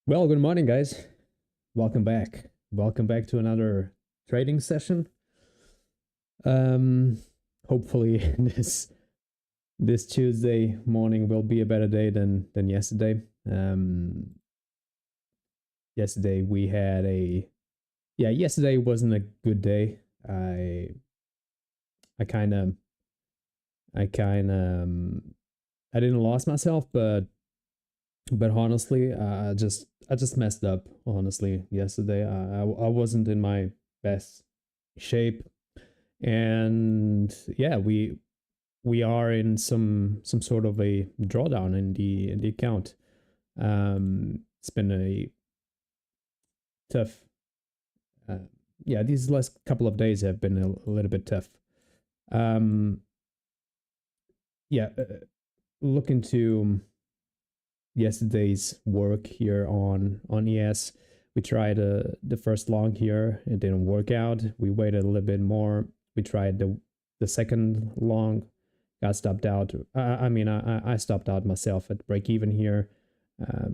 Well, good morning, guys. Welcome back. Welcome back to another trading session. Hopefully this Tuesday morning will be a better day than yesterday. Yesterday we had yesterday wasn't a good day. I didn't lost myself, but honestly, I just messed up. Honestly, yesterday I wasn't in my best shape, and yeah, we are in some sort of a drawdown in the account. It's been a tough. Uh, yeah, these last couple of days have been a little bit tough. Um, yeah, look into yesterday's work here on ES. We tried the first long here. It didn't work out. We waited a little bit more. We tried the second long, got stopped out. I stopped out myself at break even here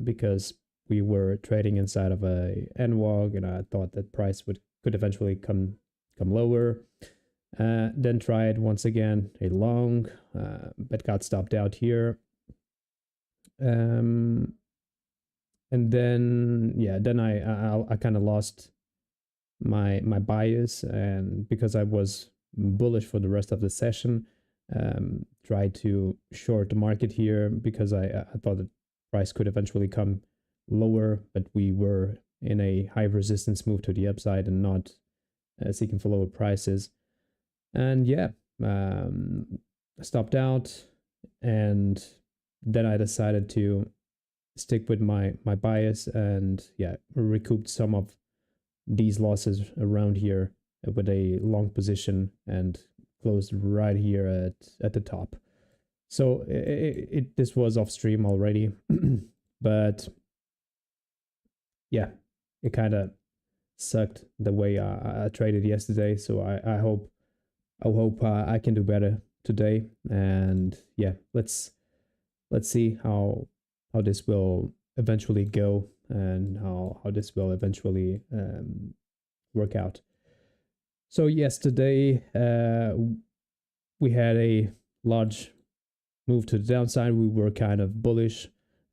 because we were trading inside of a NWOG, and I thought that price could eventually come lower. Then tried once again a long, but got stopped out here. And then I kind of lost my bias, and because I was bullish for the rest of the session, tried to short the market here because I thought the price could eventually come lower, but we were in a high resistance move to the upside and not seeking for lower prices. And yeah, I stopped out, and then I decided to stick with my bias, and yeah, recouped some of these losses around here with a long position and closed right here at the top. So this was off stream already, but yeah, it kind of sucked the way I traded yesterday. So I hope I can do better today. And yeah, let's see how this will eventually go, and how this will eventually work out. So yesterday we had a large move to the downside. We were kind of bullish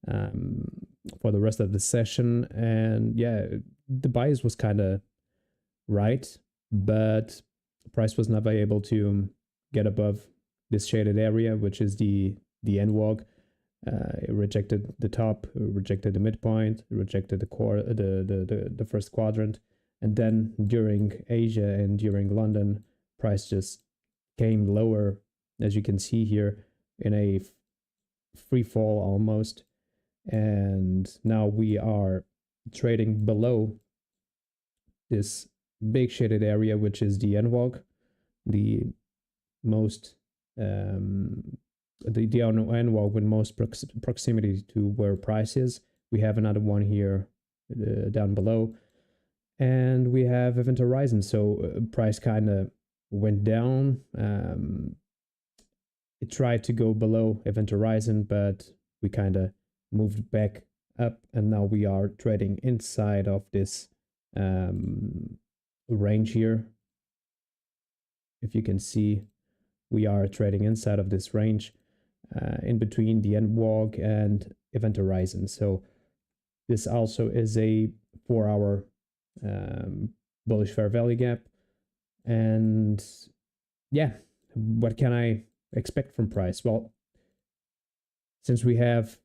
for the rest of the session, and yeah, the bias was kind of right, but the price was never able to get above this shaded area, which is the NWOG. It rejected the top, rejected the midpoint, rejected the first quadrant, and then during Asia and during London, price just came lower, as you can see here, in a free fall almost, and now we are trading below this big shaded area, which is the NWOG, the most the NWOG with most proximity to where price is. We have another one here down below, and we have event horizon. So price kind of went down. It tried to go below event horizon, but we kind of moved back up, and now we are trading inside of this range here. If you can see, we are trading inside of this range, in between the NWOG and event horizon. So this also is a 4-hour bullish fair value gap. And yeah, what can I expect from price? Well, since we have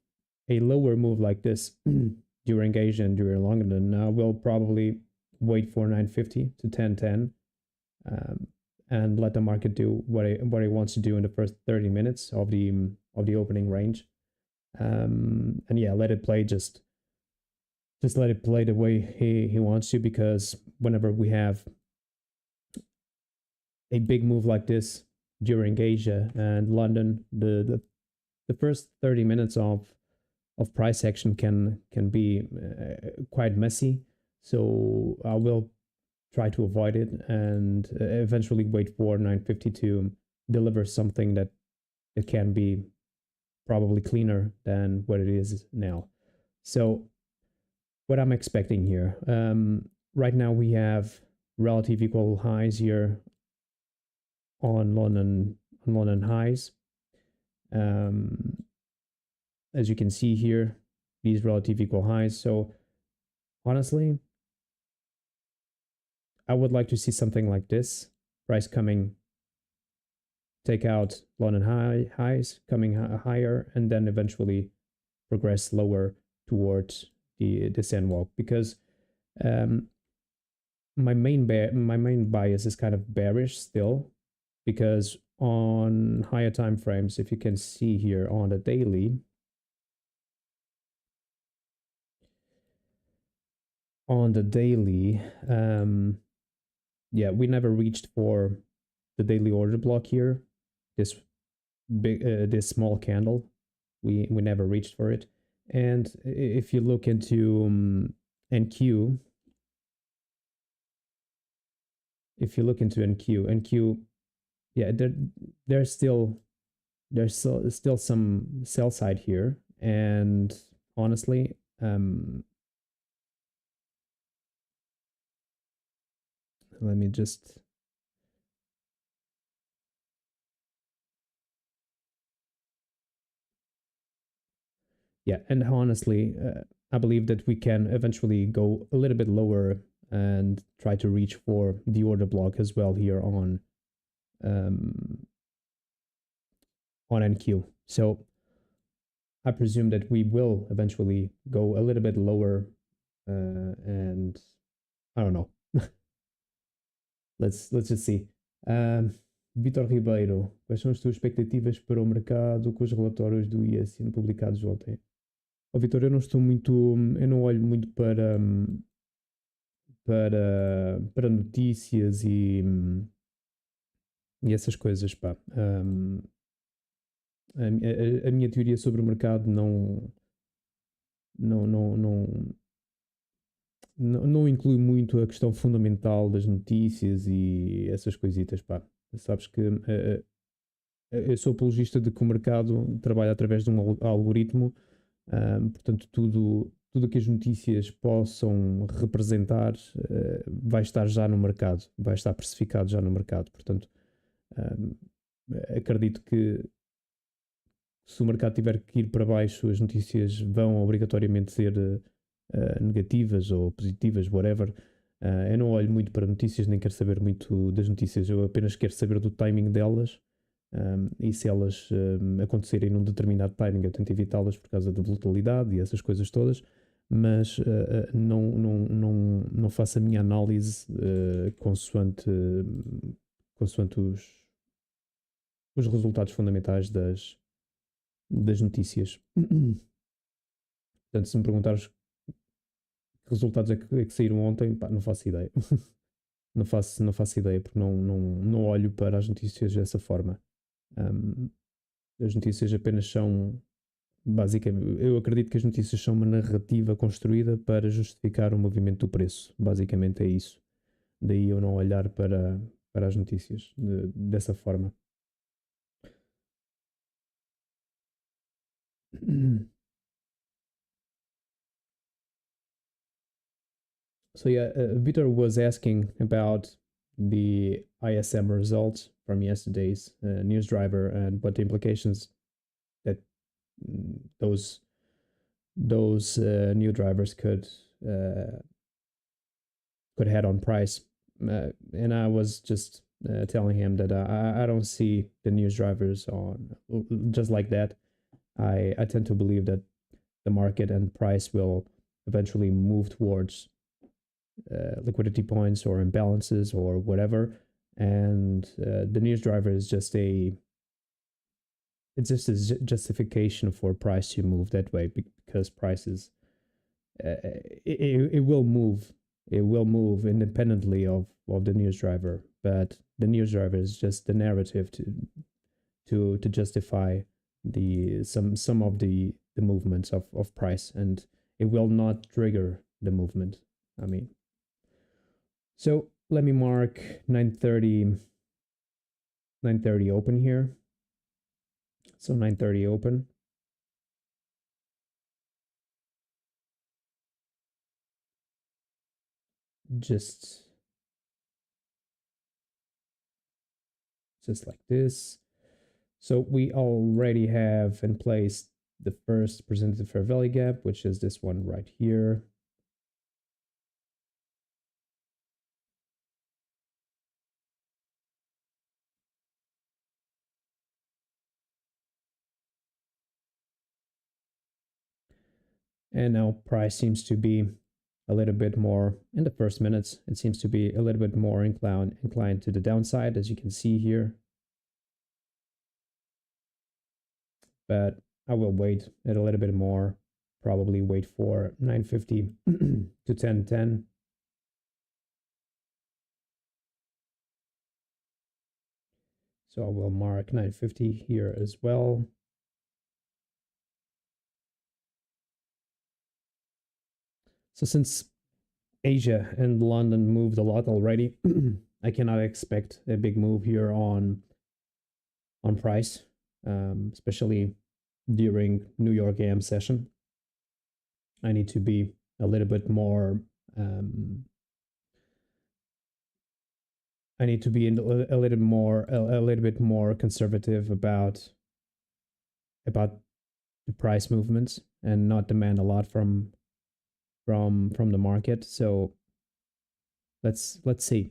a lower move like this during Asia and during London, we'll probably wait for 950 to 1010. And let the market do what it wants to do in the first 30 minutes of the opening range, and yeah, let it play. Just let it play the way he wants to, because whenever we have a big move like this during Asia and London, the first 30 minutes of price action can be quite messy. So I will try to avoid it, and eventually wait for 950 to deliver something that it can be probably cleaner than what it is now. So what I'm expecting here. Right now we have relative equal highs here on London highs. As you can see here, these relative equal highs. So honestly, I would like to see something like this: price coming, take out London highs, coming higher, and then eventually progress lower towards this NWOG. Because um, my main bias is kind of bearish still, because on higher time frames, if you can see here on the daily, yeah, we never reached for the daily order block here. This small candle, we never reached for it. And if you look into NQ, NQ, yeah, there's still some sell side here, and honestly, let me just yeah, and honestly, I believe that we can eventually go a little bit lower and try to reach for the order block as well here um, on NQ. So I presume that we will eventually go a little bit lower, and I don't know. Let's just see. Vitor Ribeiro, quais são as tuas expectativas para o mercado com os relatórios do IA sendo publicados ontem? Oh, Vitor, eu não olho muito para notícias e essas coisas, pá. A minha teoria sobre o mercado não, não, não, não inclui muito a questão fundamental das notícias e essas coisitas, pá. Sabes que eu sou apologista de que o mercado trabalha através de um algoritmo, portanto, tudo que as notícias possam representar vai estar já no mercado, vai estar precificado já no mercado. Portanto, acredito que se o mercado tiver que ir para baixo, as notícias vão obrigatoriamente ser negativas ou positivas, whatever. Eu não olho muito para notícias, nem quero saber muito das notícias, eu apenas quero saber do timing delas. E se elas acontecerem num determinado timing, eu tento evitá-las por causa da volatilidade e essas coisas todas, mas não faço a minha análise consoante os resultados fundamentais das notícias. Portanto, se me perguntares que resultados é que saíram ontem, pá, não faço ideia. não faço ideia, porque não olho para as notícias dessa forma. As notícias apenas são, basicamente, eu acredito que as notícias são uma narrativa construída para justificar o movimento do preço. Basicamente é isso. Daí eu não olhar para as notícias dessa forma. So yeah, Vitor was asking about the ISM results from yesterday's news driver and what the implications that those new drivers could head on price. And I was just telling him that I don't see the news drivers on just like that. I tend to believe that the market and price will eventually move towards liquidity points or imbalances or whatever, and the news driver is just a justification for price to move that way, because prices it will move, independently of the news driver, but the news driver is just the narrative to justify some of the movements of price, and it will not trigger the movement. I mean, so let me mark 9:30 open here. So 9:30 open. just like this. So we already have in place the first presented fair value gap, which is this one right here. And now price seems to be a little bit more in the first minutes. It seems to be a little bit more inclined to the downside, as you can see here. But I will wait a little bit more, probably wait for 950 to 1010. So I will mark 950 here as well. So since Asia and London moved a lot already, I cannot expect a big move here on price, especially during New York AM session. I need to be a little bit more. I need to be a little bit more conservative about the price movements and not demand a lot from the market. So let's see.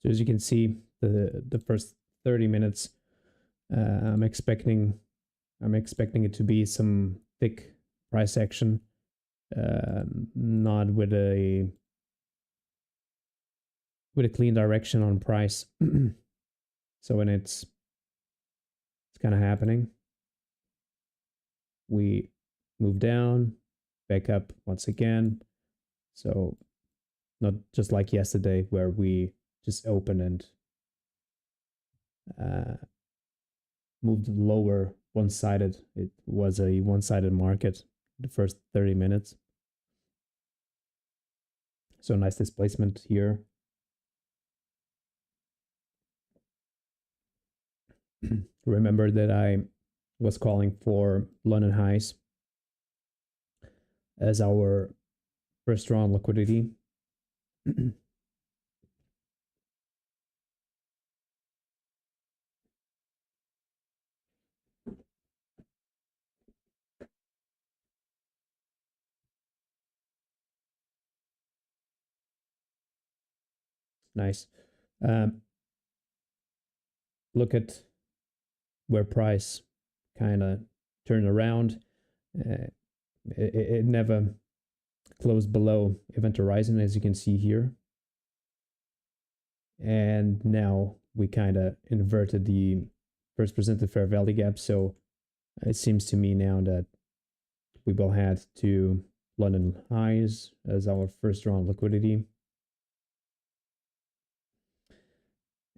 So as you can see, the first 30 minutes, I'm expecting it to be some thick price action, not with a clean direction on price. So when it's kind of happening, we move down, back up once again. So not just like yesterday where we just opened and moved lower one-sided. It was a one-sided market the first 30 minutes. So nice displacement here. Remember that I was calling for London highs as our first round liquidity. Nice. Look at where price kind of turned around. It never closed below event horizon, as you can see here. And now we kind of inverted the first presented fair value gap. So it seems to me now that we will head to London highs as our first round liquidity.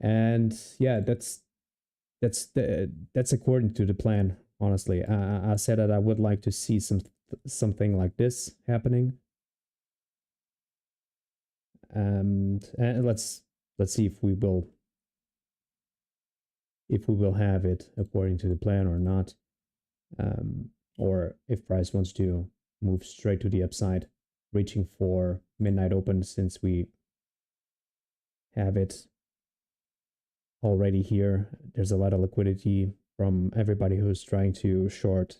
And yeah, that's according to the plan. Honestly, I said that I would like to see something like this happening. And let's see if we will have it according to the plan or not, or if price wants to move straight to the upside, reaching for midnight open, since we have it already here. There's a lot of liquidity from everybody who's trying to short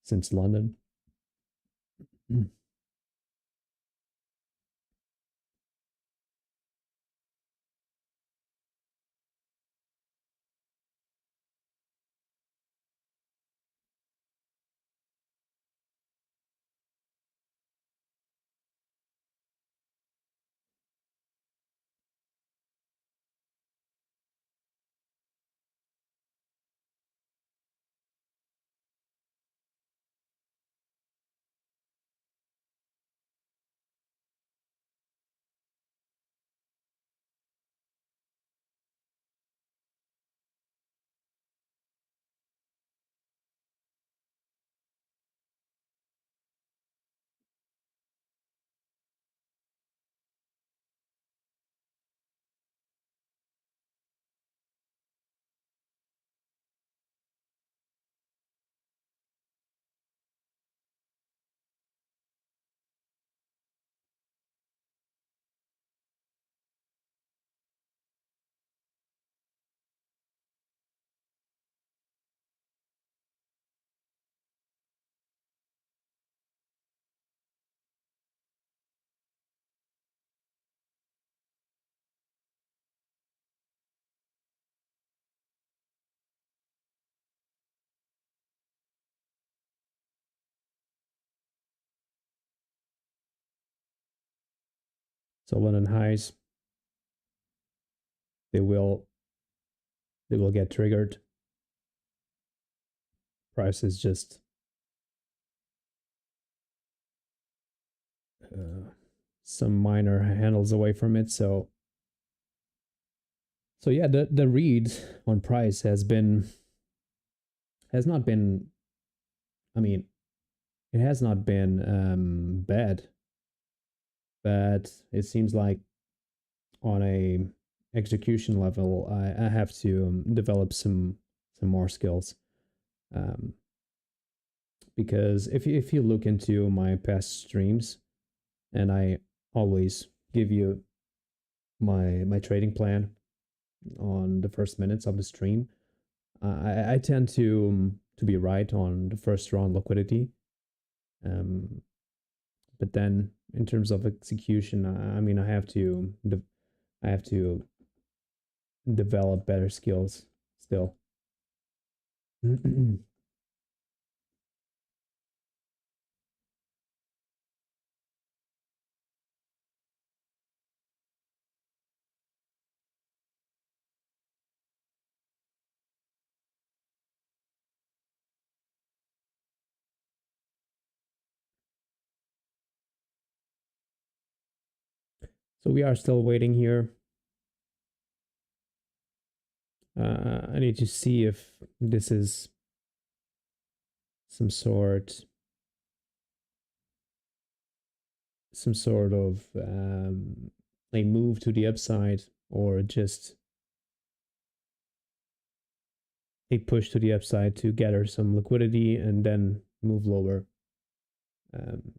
since London. So London highs, they will get triggered. Price is just some minor handles away from it. So yeah, the read on price has not been, I mean, it has not been bad, but it seems like on a execution level, I have to develop some more skills. Because if you look into my past streams, and I always give you my trading plan on the first minutes of the stream, I tend to be right on the first round liquidity. But then in terms of execution, I mean, I have to develop better skills still. So we are still waiting here. I need to see if this is some sort of a move to the upside, or just a push to the upside to gather some liquidity and then move lower. Um,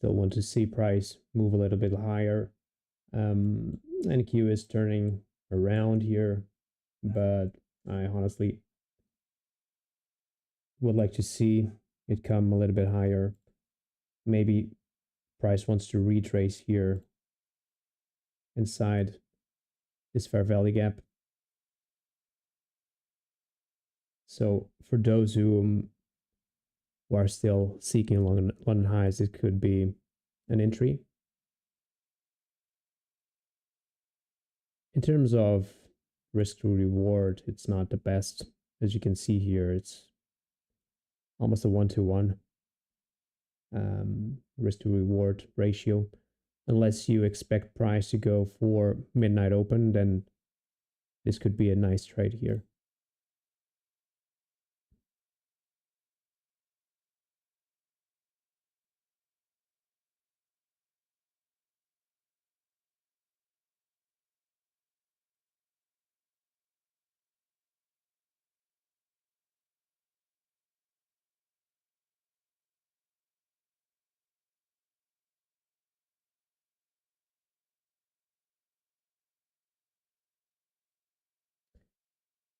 Still want to see price move a little bit higher. NQ is turning around here, but I honestly would like to see it come a little bit higher. Maybe price wants to retrace here inside this fair value gap. So for those who are still seeking London highs, it could be an entry. In terms of risk to reward, it's not the best. As you can see here, it's almost a 1-to-1 risk to reward ratio. Unless you expect price to go for midnight open, then this could be a nice trade here.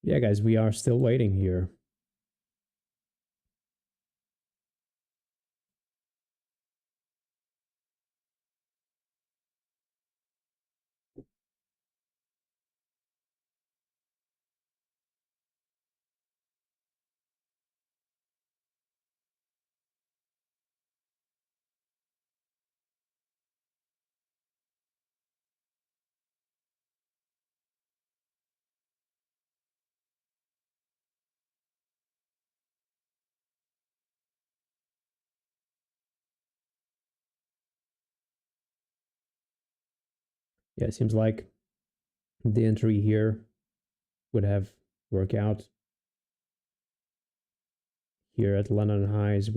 Yeah, guys, we are still waiting here. Yeah, it seems like the entry here would have worked out. Here at London highs,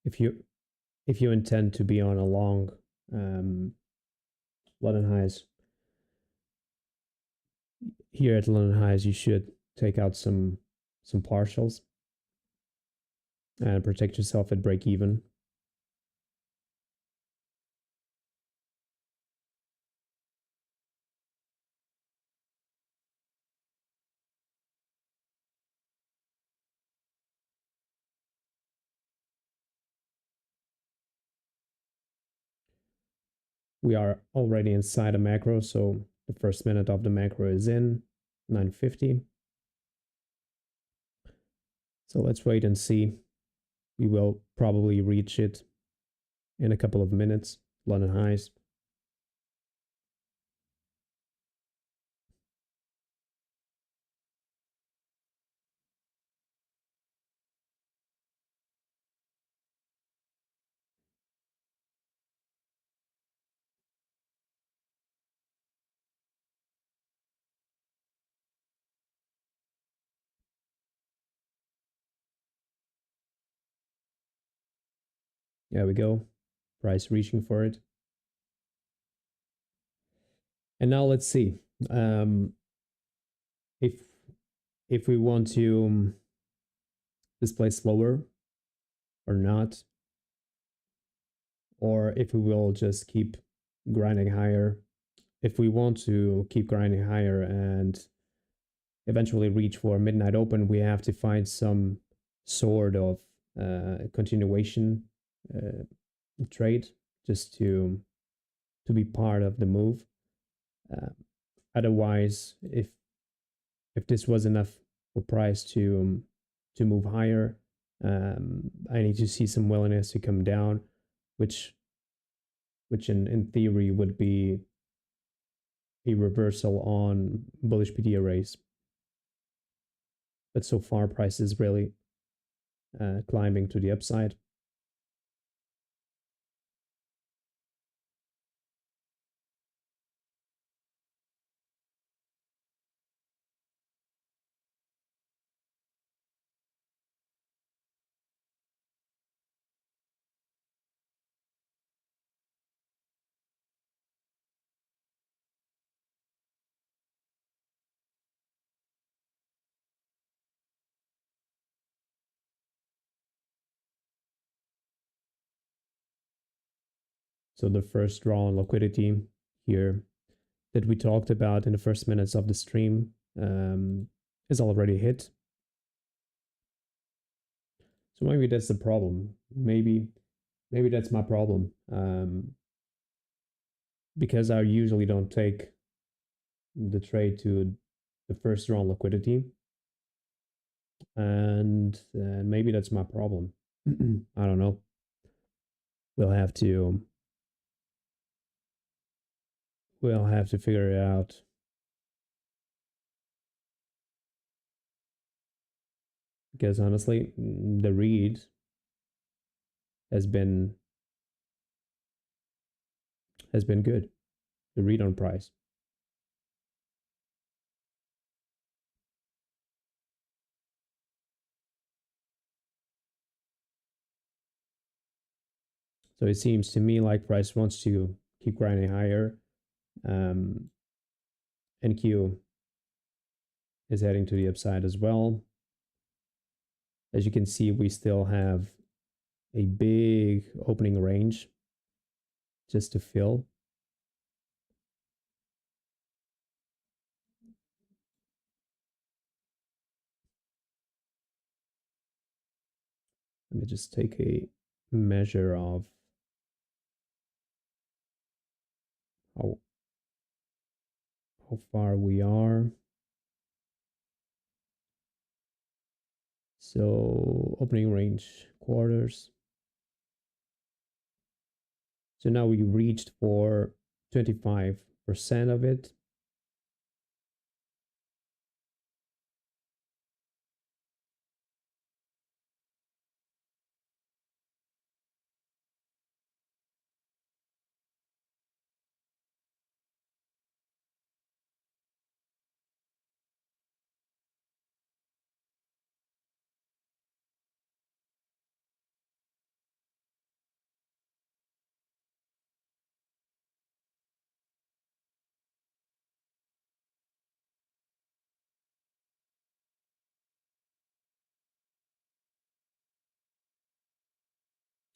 if you intend to be on a long London highs. Here at London highs, you should take out some partials and protect yourself at break even. We are already inside a macro, so the first minute of the macro is in 950. So let's wait and see. We will probably reach it in a couple of minutes. London highs. There we go. Price reaching for it. And now let's see if we want to display slower or not, or if we will just keep grinding higher. If we want to keep grinding higher and eventually reach for midnight open, we have to find some sort of continuation trade just to be part of the move. Otherwise, if this was enough for price to move higher, I need to see some willingness to come down, which in theory would be a reversal on bullish PD arrays. But so far, price is really climbing to the upside. So the first draw on liquidity here that we talked about in the first minutes of the stream is already hit. So maybe that's the problem. Maybe that's my problem. Because I usually don't take the trade to the first draw on liquidity, and maybe that's my problem. I don't know. We'll have to figure it out. Because honestly, the read has been good. The read on price. So it seems to me like price wants to keep grinding higher. NQ is heading to the upside as well. As you can see, we still have a big opening range just to fill. Let me just take a measure of how far we are. So opening range quarters. So now we reached for 25% of it.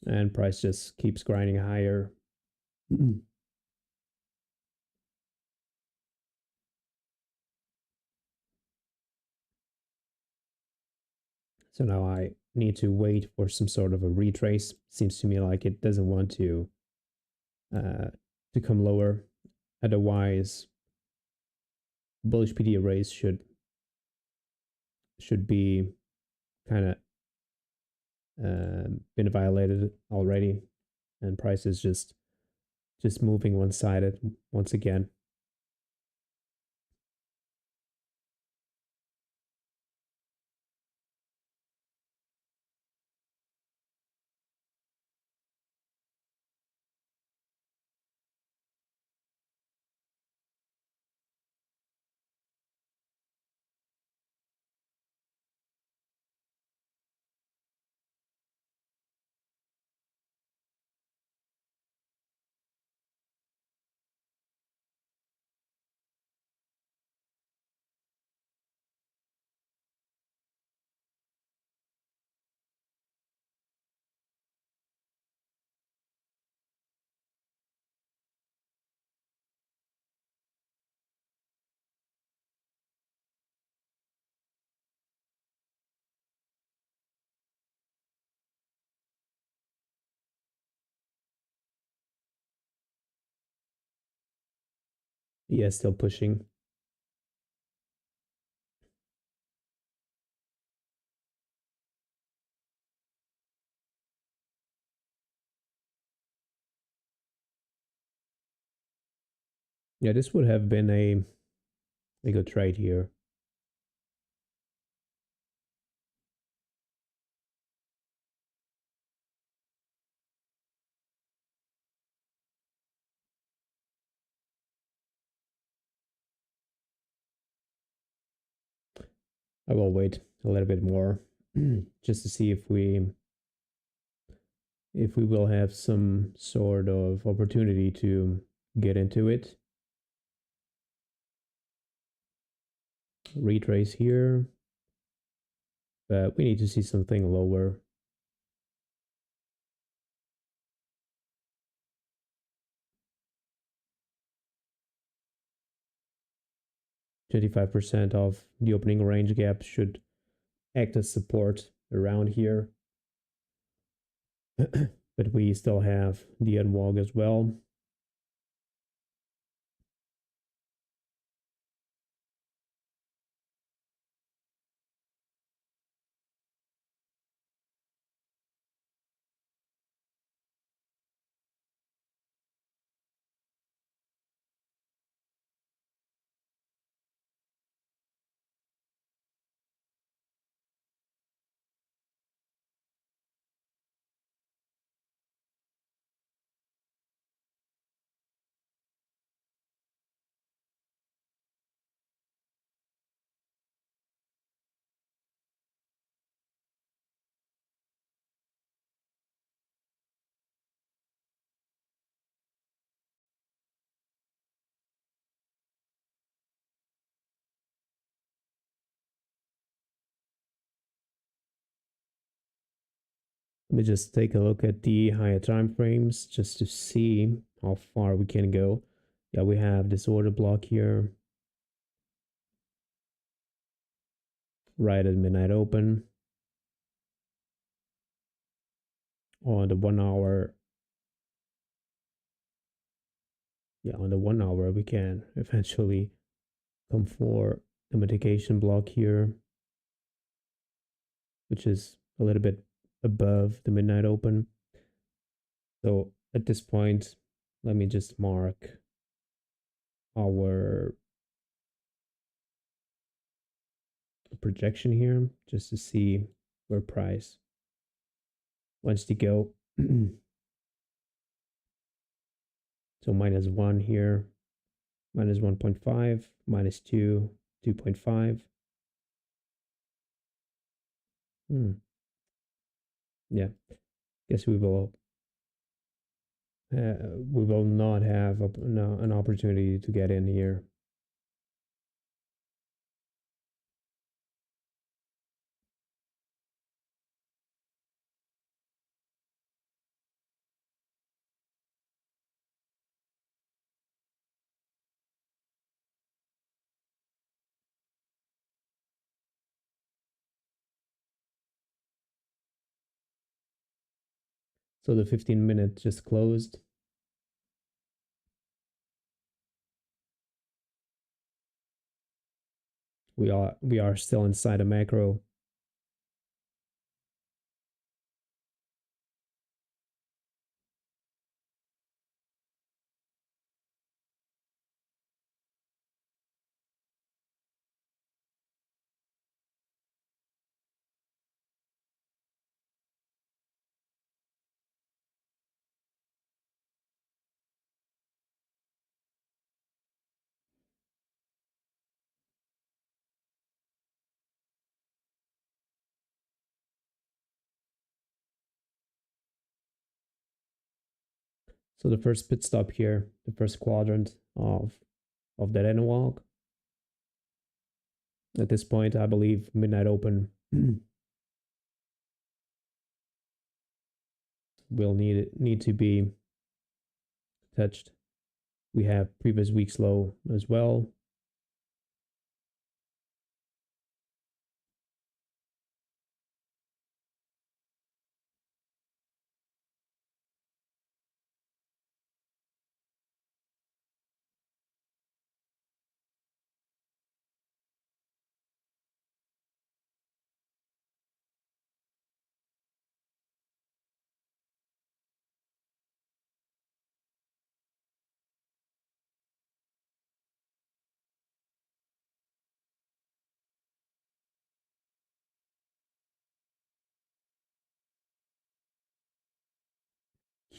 and price just keeps grinding higher. So now I need to wait for some sort of a retrace. Seems to me like it doesn't want uh, to come lower. Otherwise, bullish PD arrays should be kind of been violated already, and price is just moving one sided once again. Yeah, still pushing. Yeah, this would have been a good trade here. I will wait a little bit more just to see if we will have some sort of opportunity to get into it. Retrace here, but we need to see something lower. 25% of the opening range gap should act as support around here. But we still have the NWOG as well. Let me just take a look at the higher time frames just to see how far we can go. Yeah, we have this order block here right at midnight open. On the 1 hour, yeah, on the 1 hour we can eventually come for the mitigation block here, which is a little bit above the midnight open. So at this point, let me just mark our projection here just to see where price wants to go. So -1 here, -1.5, -2, 2.5. Yeah, guess we will not have an opportunity to get in here. So the 15-minute just closed. We are still inside a macro. So the first pit stop here, the first quadrant of that NWOG. At this point, I believe midnight open will need to be touched. We have previous week's low as well.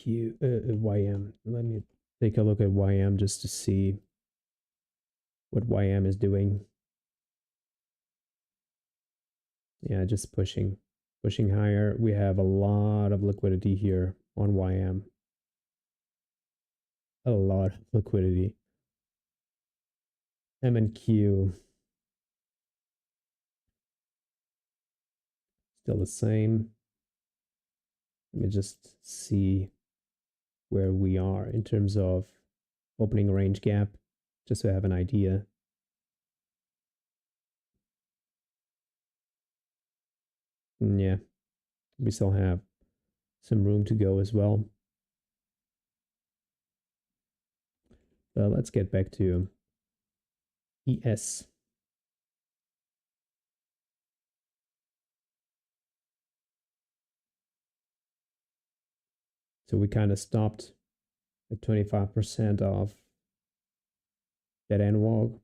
YM. Let me take a look at YM just to see what YM is doing. Yeah, just pushing higher. We have a lot of liquidity here on YM. A lot of liquidity. M and Q still the same. Let me just see where we are in terms of opening range gap, just so I have an idea. Yeah, we still have some room to go as well. Let's get back to ES. So we kind of stopped at 25% of that NWOG.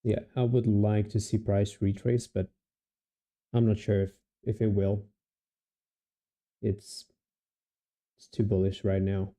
Yeah, I would like to see price retrace, but I'm not sure if it will. It's too bullish right now.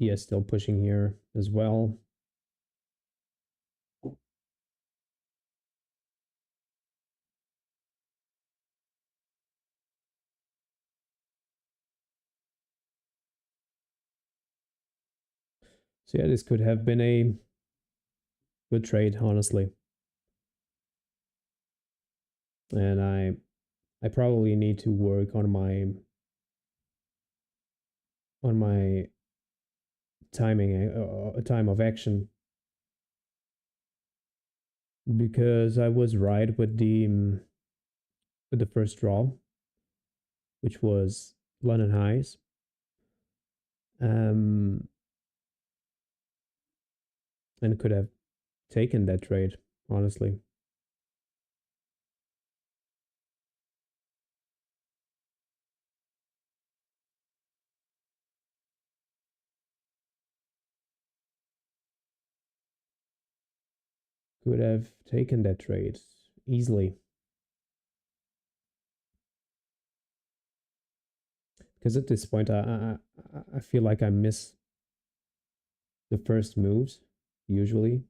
ES still pushing here as well. So yeah, this could have been a good trade, honestly. And I probably need to work on my timing, time of action, because I was right with the first draw, which was London highs. Um, and could have taken that trade, honestly. Could have taken that trade easily. Because at this point, I feel like I miss the first moves, usually.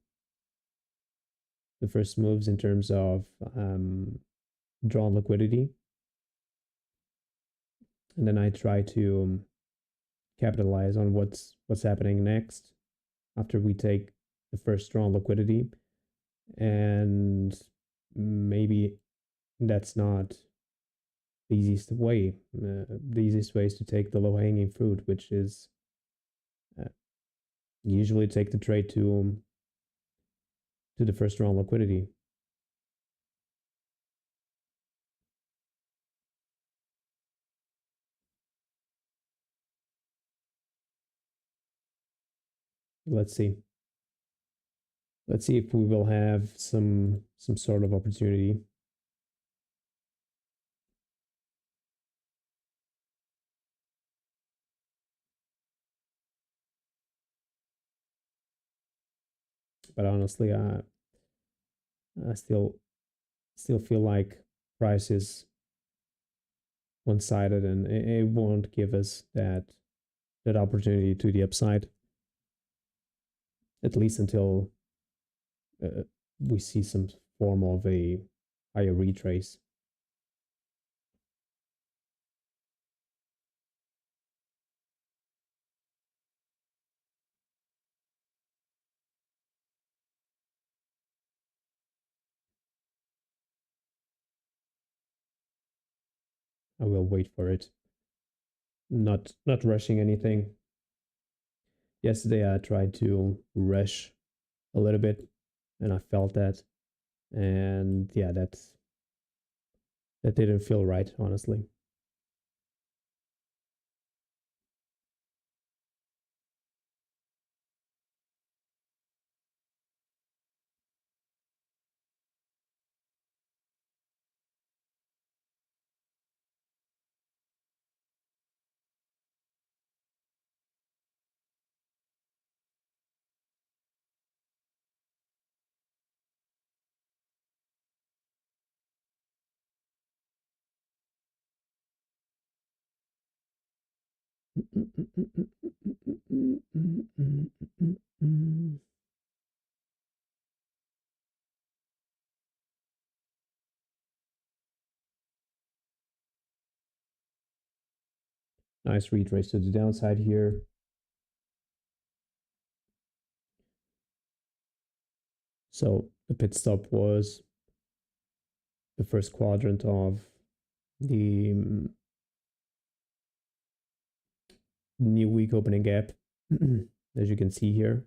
The first moves in terms of drawn liquidity. And then I try to capitalize on what's happening next after we take the first drawn liquidity. And maybe that's not the easiest way. The easiest way is to take the low hanging fruit, which is uh, usually take the trade to the first round liquidity. Let's see. Let's see if we will have some sort of opportunity. But honestly, I still feel like price is one sided, and it won't give us that opportunity to the upside, at least until uh, we see some form of a higher retrace. I will wait for it. Not rushing anything. Yesterday I tried to rush a little bit, and I felt that, and yeah, that didn't feel right, honestly. Nice retrace to the downside here. So the pit stop was the first quadrant of the new week opening gap, as you can see here.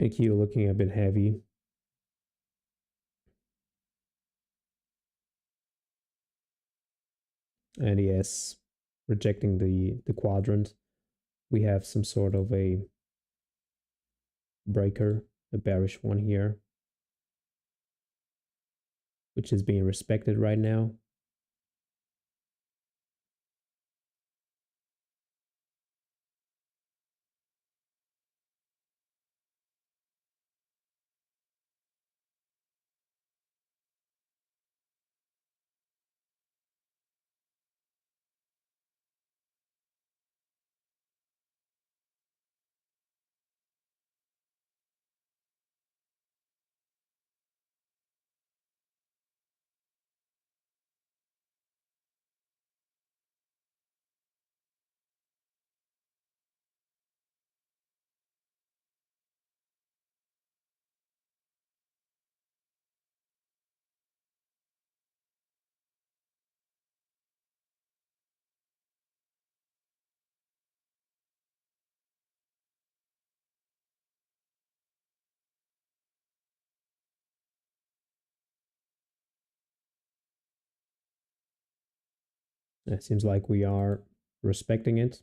AQ looking a bit heavy. And yes, rejecting the quadrant, we have some sort of a breaker, a bearish one here, which is being respected right now. It seems like we are respecting it.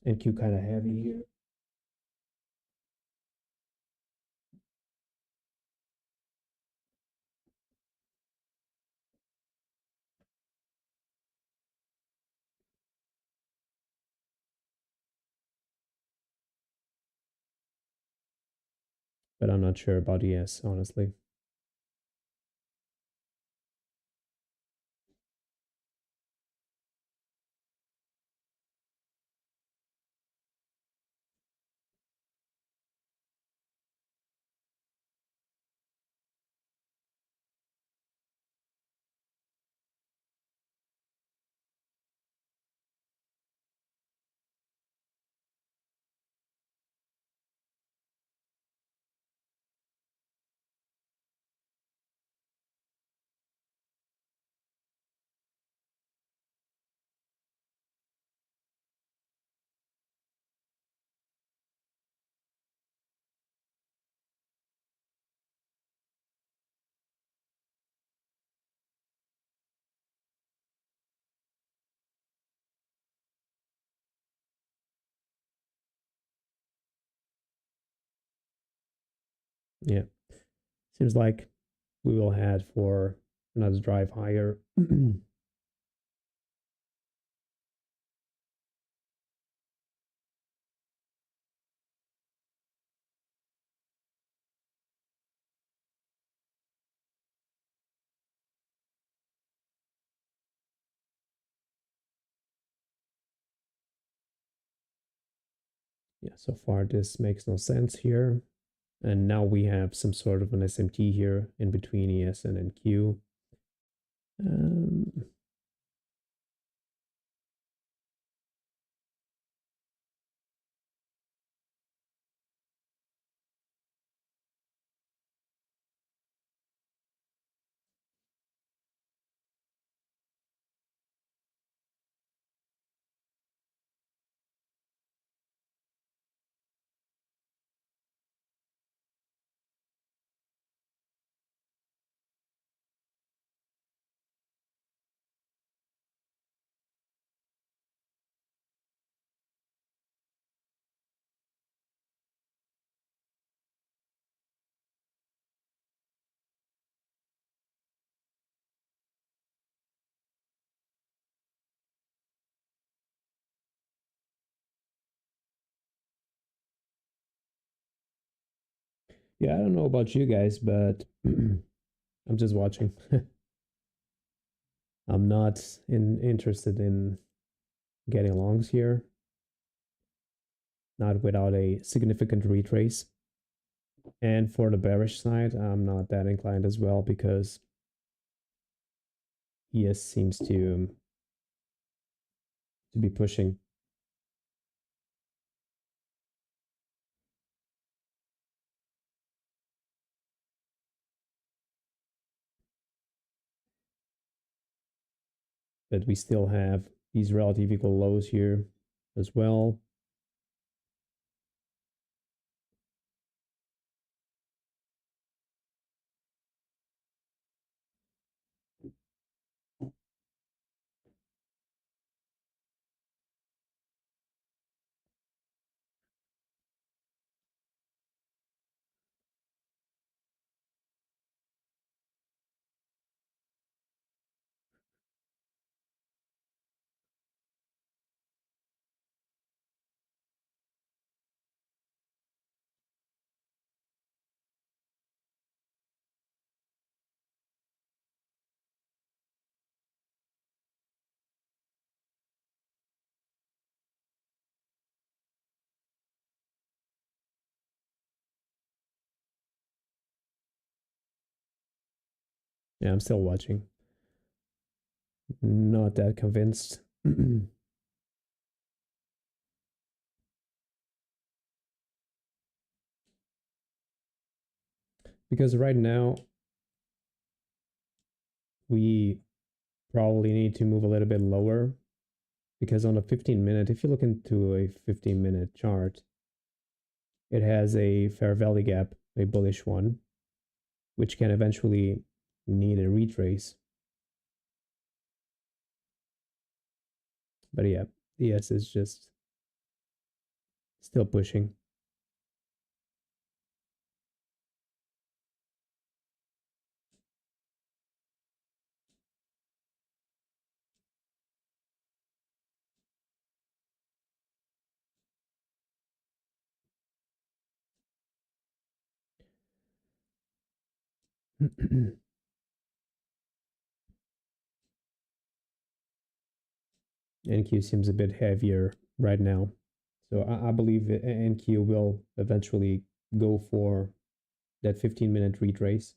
NQ kind of heavy here. But I'm not sure about ES, honestly. Yeah, seems like we will head for another drive higher. Yeah, so far this makes no sense here. And now we have some sort of an SMT here in between ES and NQ. Um, yeah, I don't know about you guys, but I'm just watching. I'm not interested in getting longs here, not without a significant retrace. And for the bearish side, I'm not that inclined as well because ES seems to be pushing. But we still have these relative equal lows here as well. Yeah, I'm still watching. Not that convinced. Because right now we probably need to move a little bit lower, because on a 15-minute, if you look into a 15-minute chart, it has a fair value gap, a bullish one, which can eventually need a retrace. But yeah, ES is just still pushing. NQ seems a bit heavier right now. So I believe NQ will eventually go for that 15-minute retrace.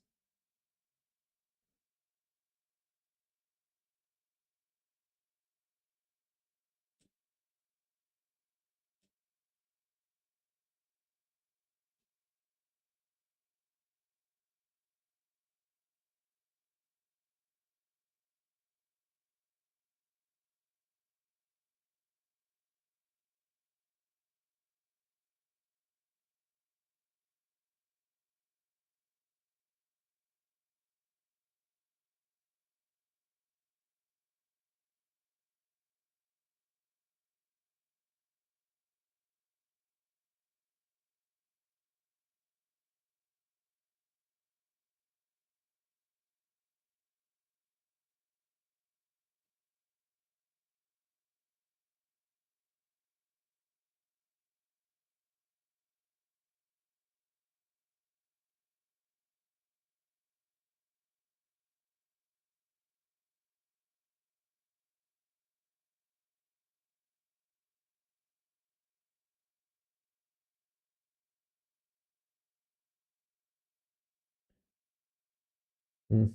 Mm.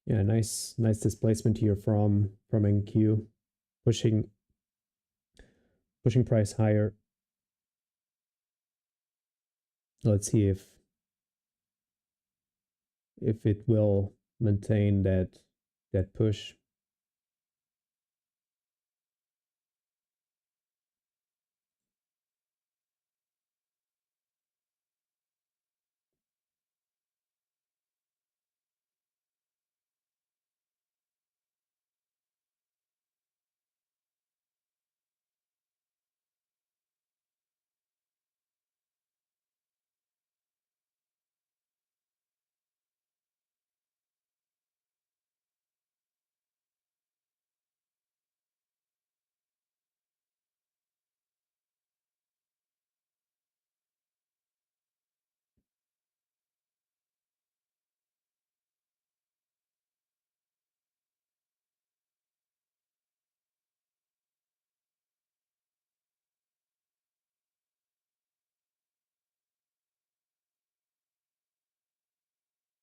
Yeah, nice displacement here from NQ, pushing price higher. Let's see if it will maintain that push.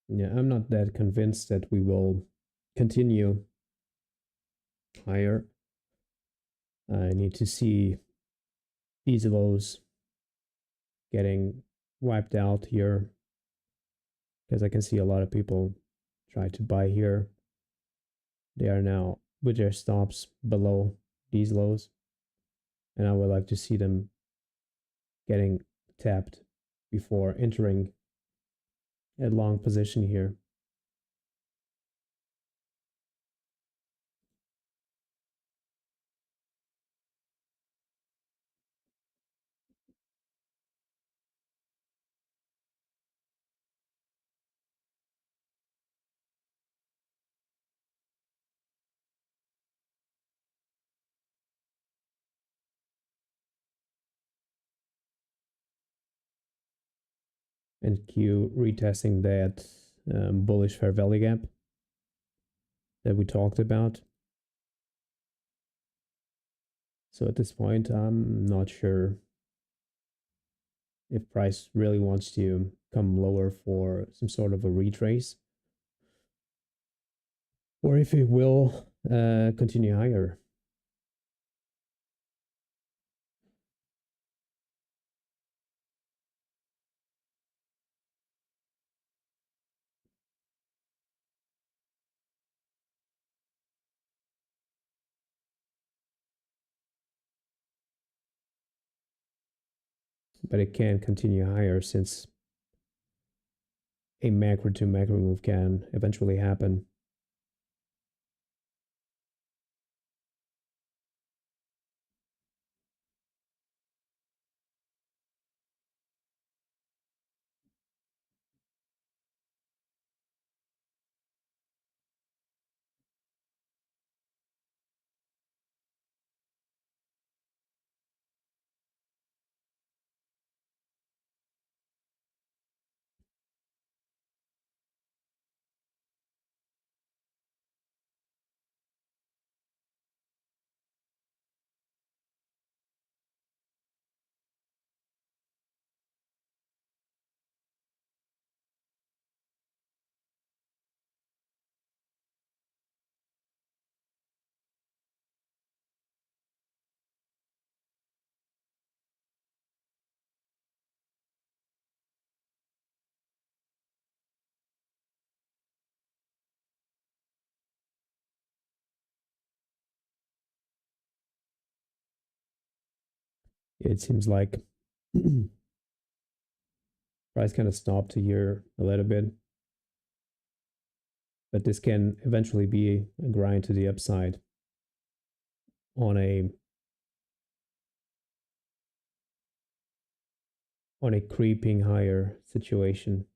Yeah, I'm not that convinced that we will continue higher. I need to see these lows getting wiped out here because I can see a lot of people try to buy here. They are now with their stops below these lows, and I would like to see them getting tapped before entering a long position here. And Q retesting that bullish fair value gap that we talked about. So at this point, I'm not sure if price really wants to come lower for some sort of a retrace, or if it will continue higher. But it can continue higher since a macro to macro move can eventually happen. It seems like price kind of stopped here a little bit, but this can eventually be a grind to the upside on a creeping higher situation.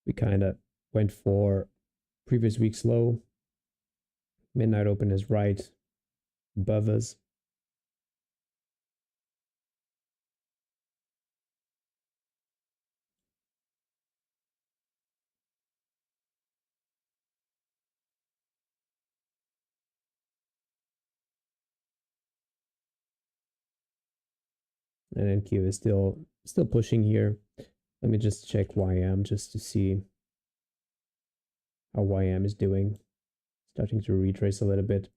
We kind of went for previous week's low. Midnight open is right above us. And NQ is still pushing here. Let me just check YM just to see how YM is doing. Starting to retrace a little bit.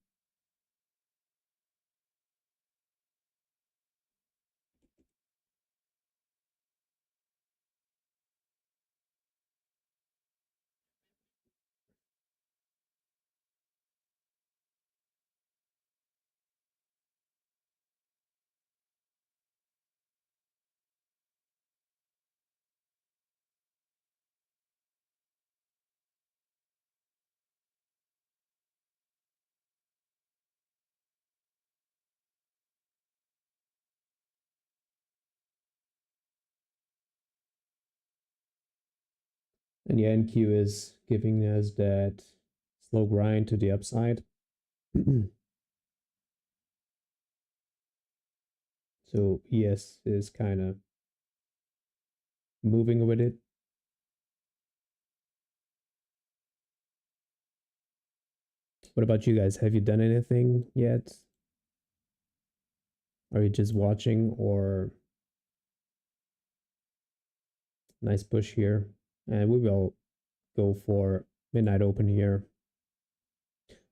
And yeah, NQ is giving us that slow grind to the upside. So ES is kind of moving with it. What about you guys? Have you done anything yet? Are you just watching, or nice push here? And we will go for midnight open here.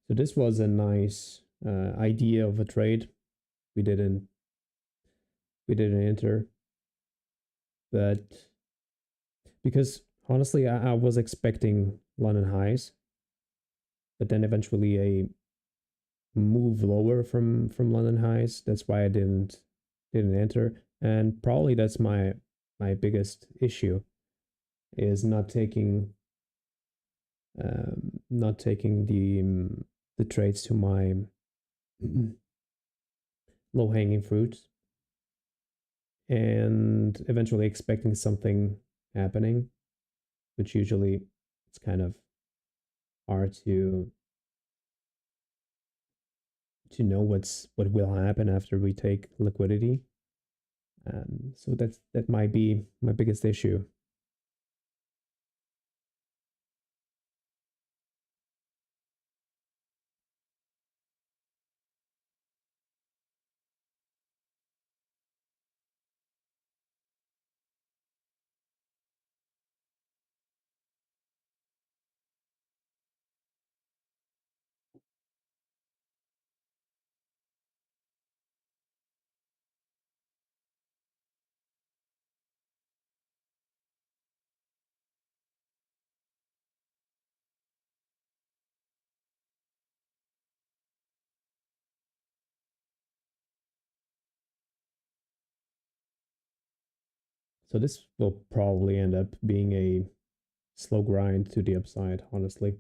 So this was a nice idea of a trade. We didn't enter, but because honestly, I was expecting London highs, but then eventually a move lower from London highs. That's why I didn't enter, and probably that's my biggest issue is not taking the trades to my low hanging fruits, and eventually expecting something happening, which usually it's kind of hard to know what will happen after we take liquidity. So that might be my biggest issue. So this will probably end up being a slow grind to the upside, honestly.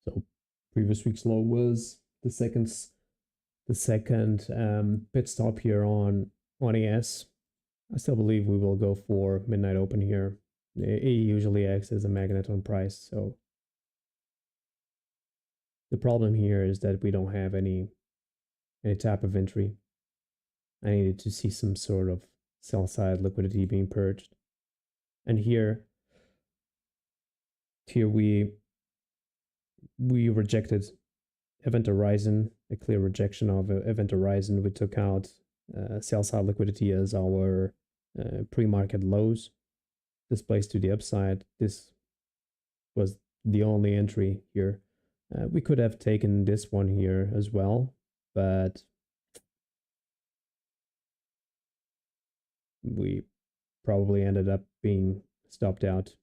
So previous week's low was the second pit stop here on ES. I still believe we will go for midnight open here. It usually acts as a magnet on price. So the problem here is that we don't have any type of entry. I needed to see some sort of sell side liquidity being purged. And here we rejected event horizon, a clear rejection of event horizon. We took out sell side liquidity as our pre-market lows, displaced to the upside. This was the only entry here. We could have taken this one here as well, but we probably ended up being stopped out.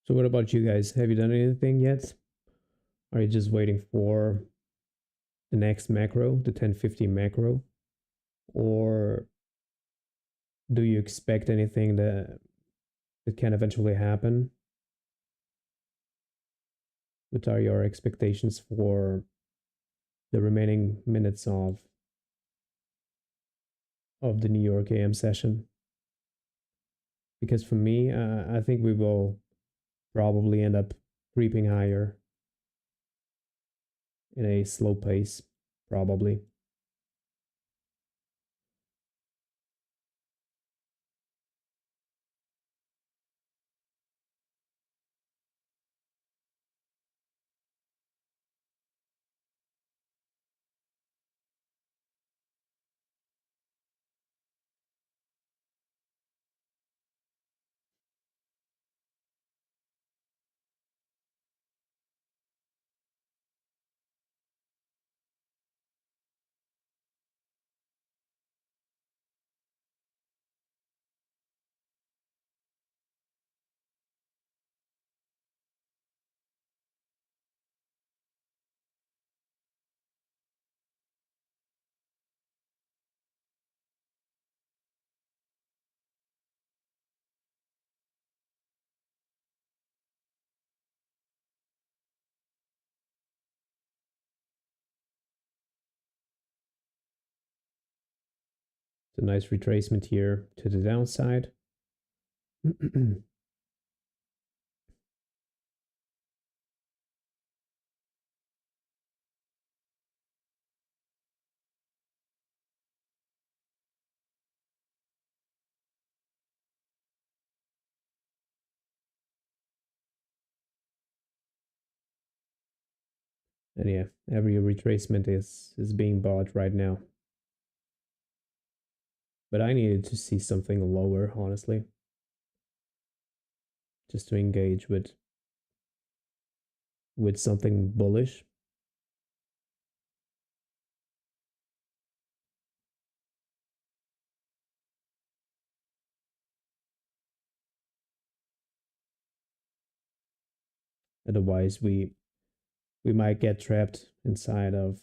So what about you guys? Have you done anything yet? Are you just waiting for the next macro, the 1050 macro? Or do you expect anything that can eventually happen? What are your expectations for the remaining minutes of the New York AM session? Because for me, I think we will probably end up creeping higher in a slow pace, probably. It's a nice retracement here to the downside. And yeah, every retracement is being bought right now. But I needed to see something lower, honestly, just to engage with something bullish. Otherwise, we might get trapped inside of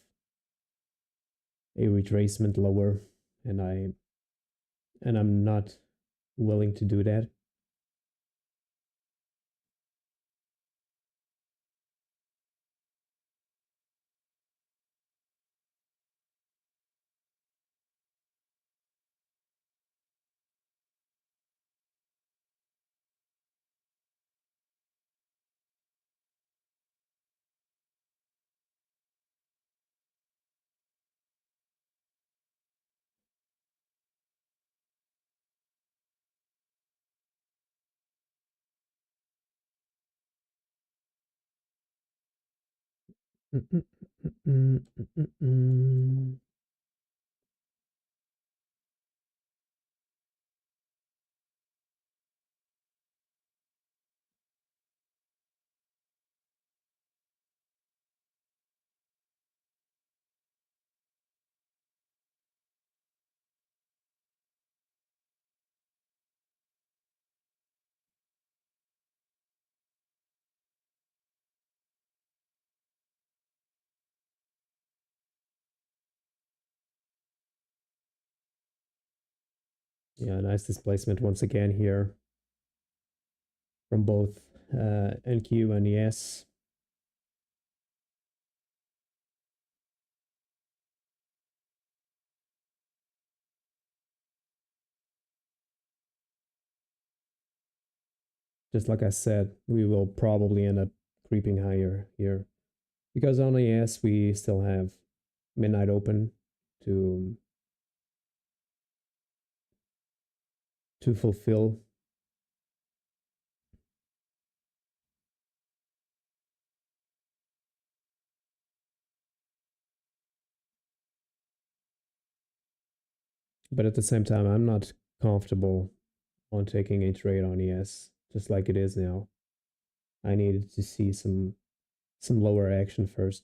a retracement lower, and I'm not willing to do that. Yeah, nice displacement once again here from both NQ and ES. Just like I said, we will probably end up creeping higher here because on ES we still have midnight open to fulfill. But at the same time, I'm not comfortable on taking a trade on ES just like it is now. I needed to see some lower action first.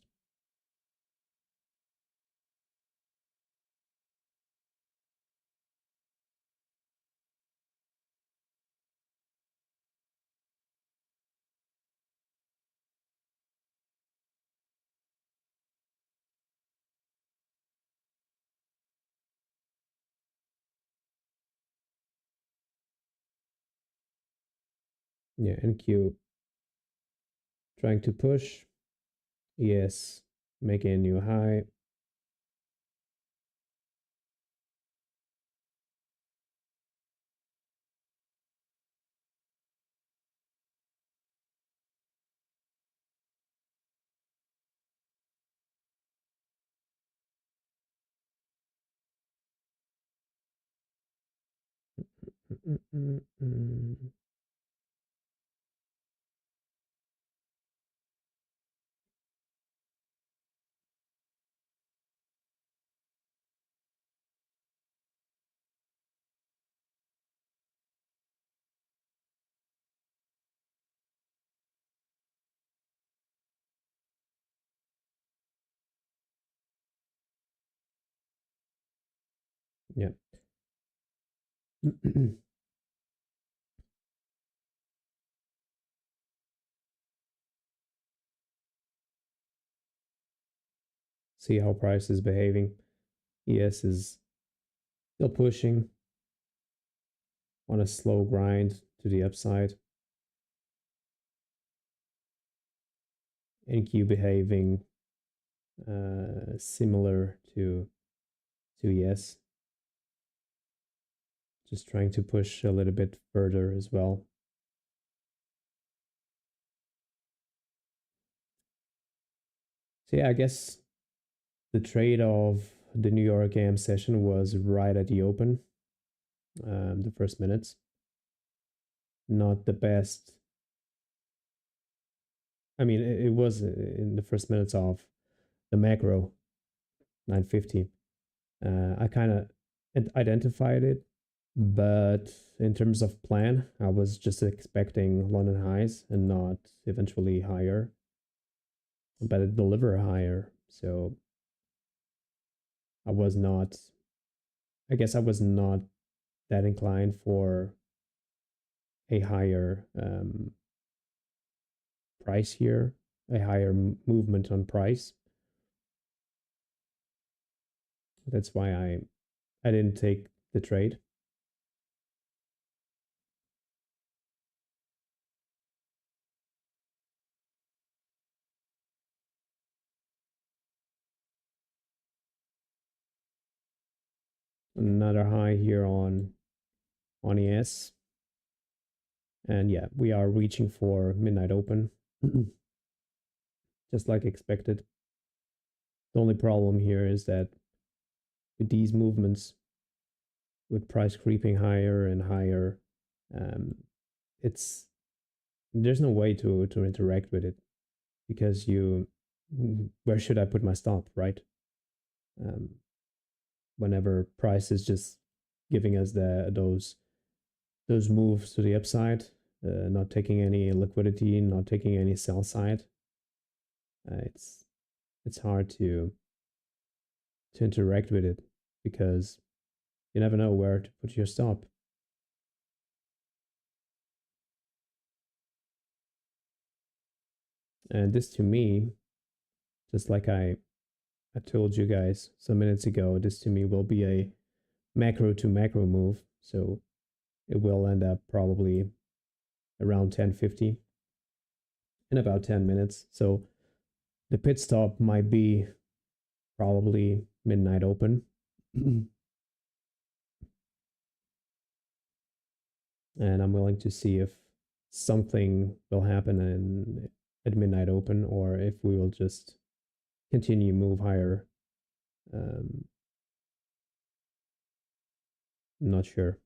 Yeah, NQ trying to push. Yes, making a new high. Yeah. See how price is behaving. ES is still pushing on a slow grind to the upside. NQ behaving similar to ES. Just trying to push a little bit further as well. So yeah, I guess the trade of the New York AM session was right at the open, the first minutes. Not the best. I mean, it was in the first minutes of the macro 950. I kind of identified it, but in terms of plan, I was just expecting London highs and not eventually higher, but it delivered higher. So I was not, I guess I was not that inclined for a higher price here, a higher movement on price. That's why I didn't take the trade. Another high here on ES. And yeah, we are reaching for midnight open, just like expected. The only problem here is that with these movements, with price creeping higher and higher, um, it's there's no way to interact with it because where should I put my stop, right? Um, Whenever price is just giving us those moves to the upside, not taking any liquidity, not taking any sell side, it's hard to interact with it because you never know where to put your stop. And this to me, just like I told you guys some minutes ago, this to me will be a macro to macro move. So it will end up probably around 1050 in about 10 minutes. So the pit stop might be probably midnight open. And I'm willing to see if something will happen at midnight open or if we will just continue move higher. I'm not sure.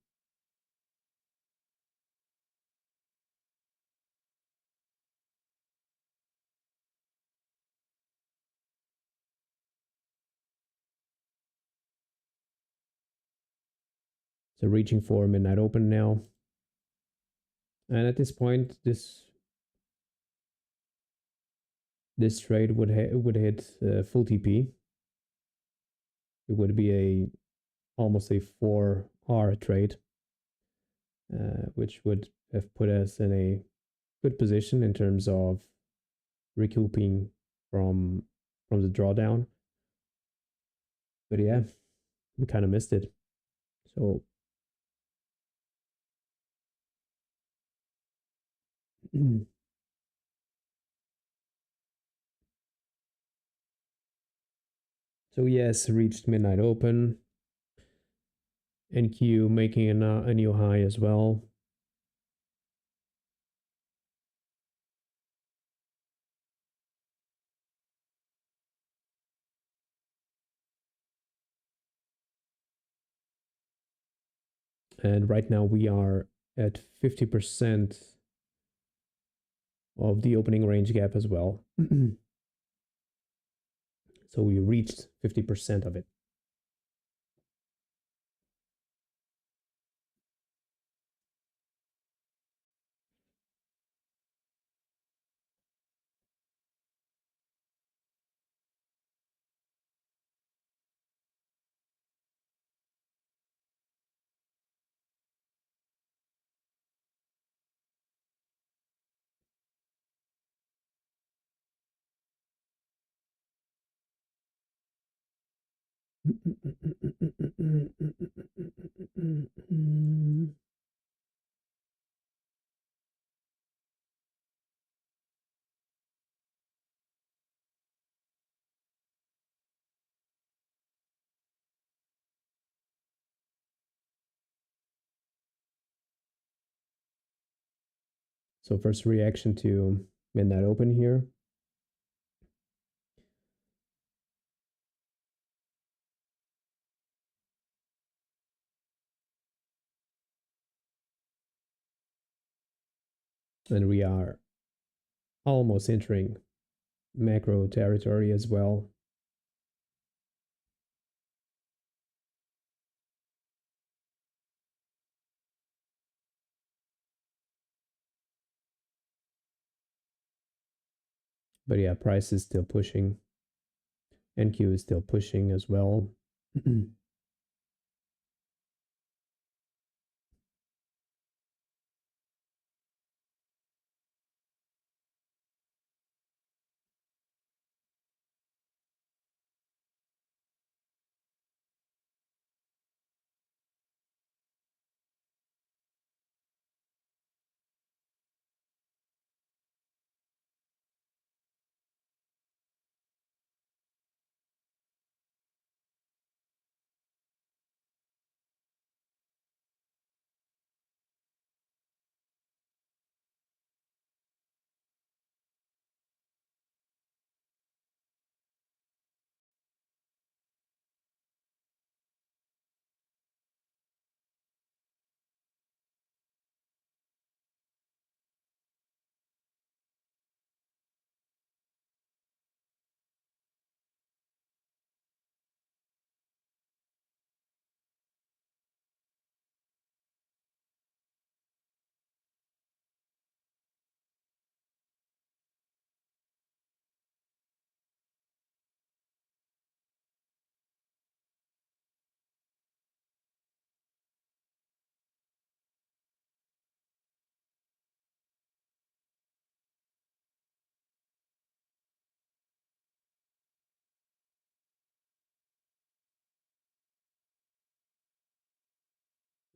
So reaching for midnight open now. And at this point, this trade would hit full TP. It would be almost a 4R trade, which would have put us in a good position in terms of recouping from the drawdown. But yeah, we kind of missed it. So So yes, reached midnight open. NQ making a new high as well. And right now we are at 50% of the opening range gap as well. So we reached 50% of it. So first reaction to midnight open here. And we are almost entering macro territory as well. But yeah, price is still pushing. NQ is still pushing as well.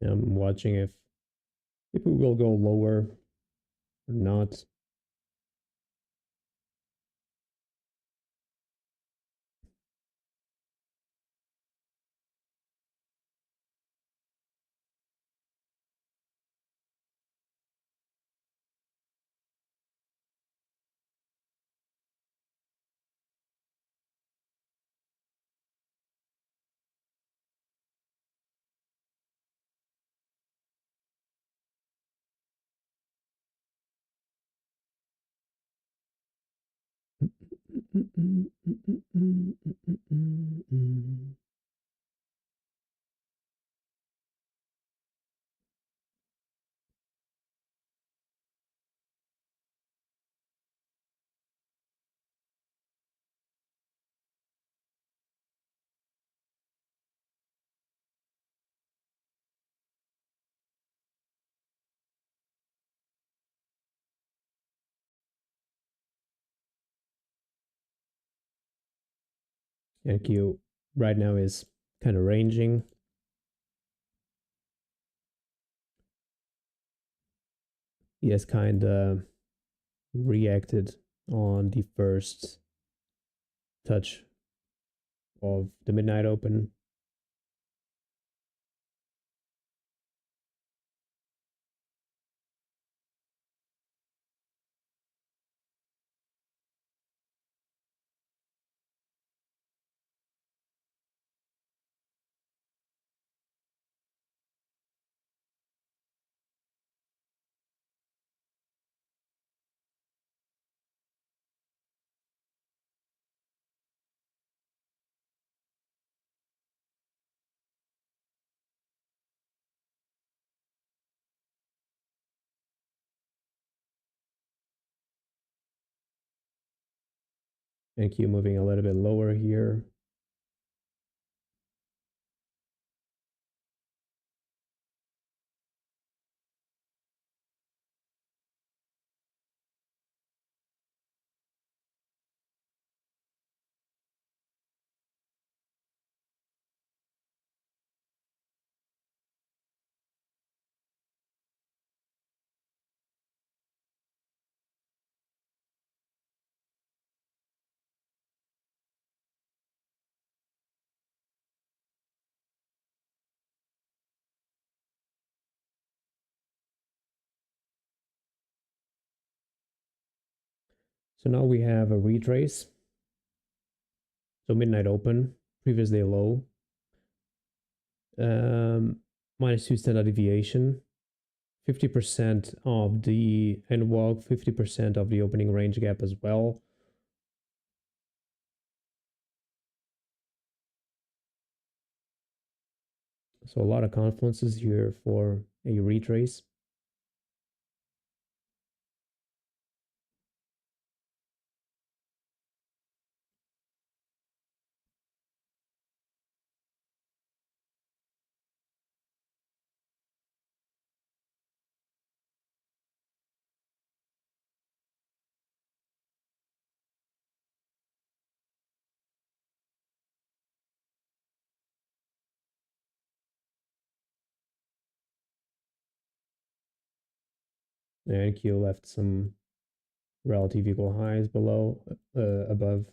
I'm watching if we will go lower or not. NQ right now is kind of ranging. Yes, kind of reacted on the first touch of the midnight open. And Q moving a little bit lower here. So now we have a retrace. So midnight open, previous day low, minus 2 standard deviation, 50% of the NWOG, 50% of the opening range gap as well. So a lot of confluences here for a retrace. And Q left some relative equal highs below, above.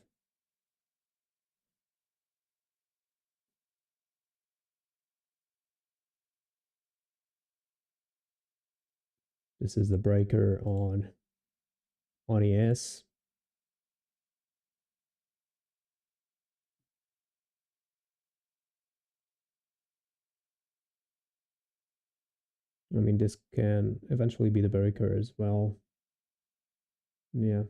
This is the breaker on ES. I mean, this can eventually be the breaker as well. Yeah.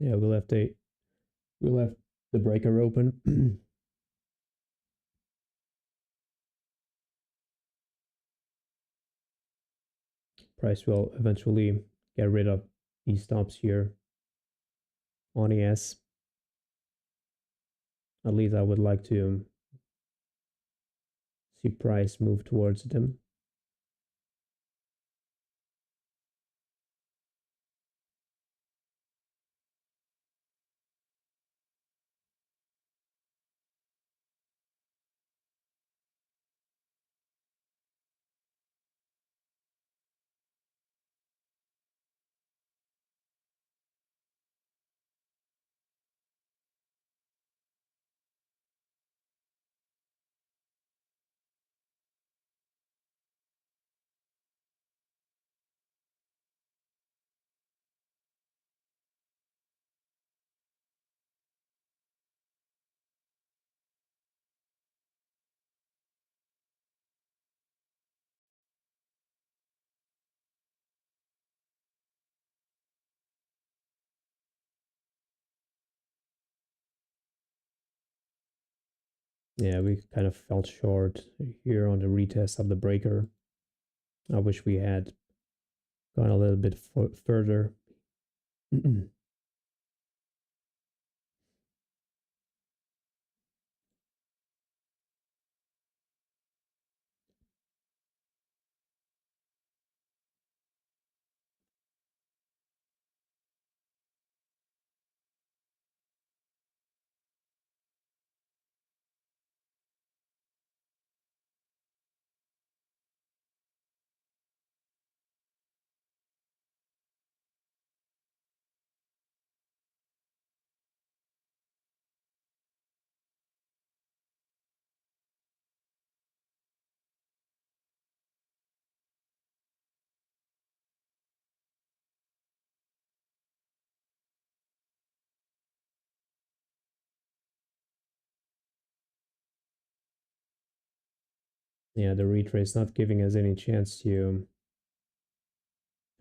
Yeah, we left the breaker open. Price will eventually get rid of these stops here on ES. At least I would like to see price move towards them. Yeah, we kind of fell short here on the retest of the breaker. I wish we had gone a little bit further. Yeah, the retrace not giving us any chance to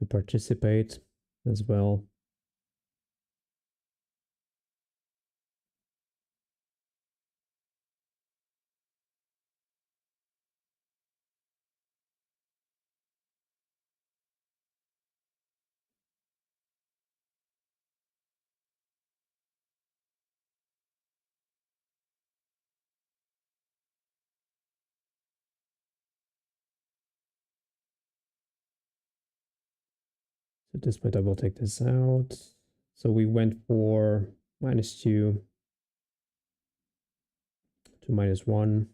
participate as well. So at this point, I will take this out. So we went for -2 to -1.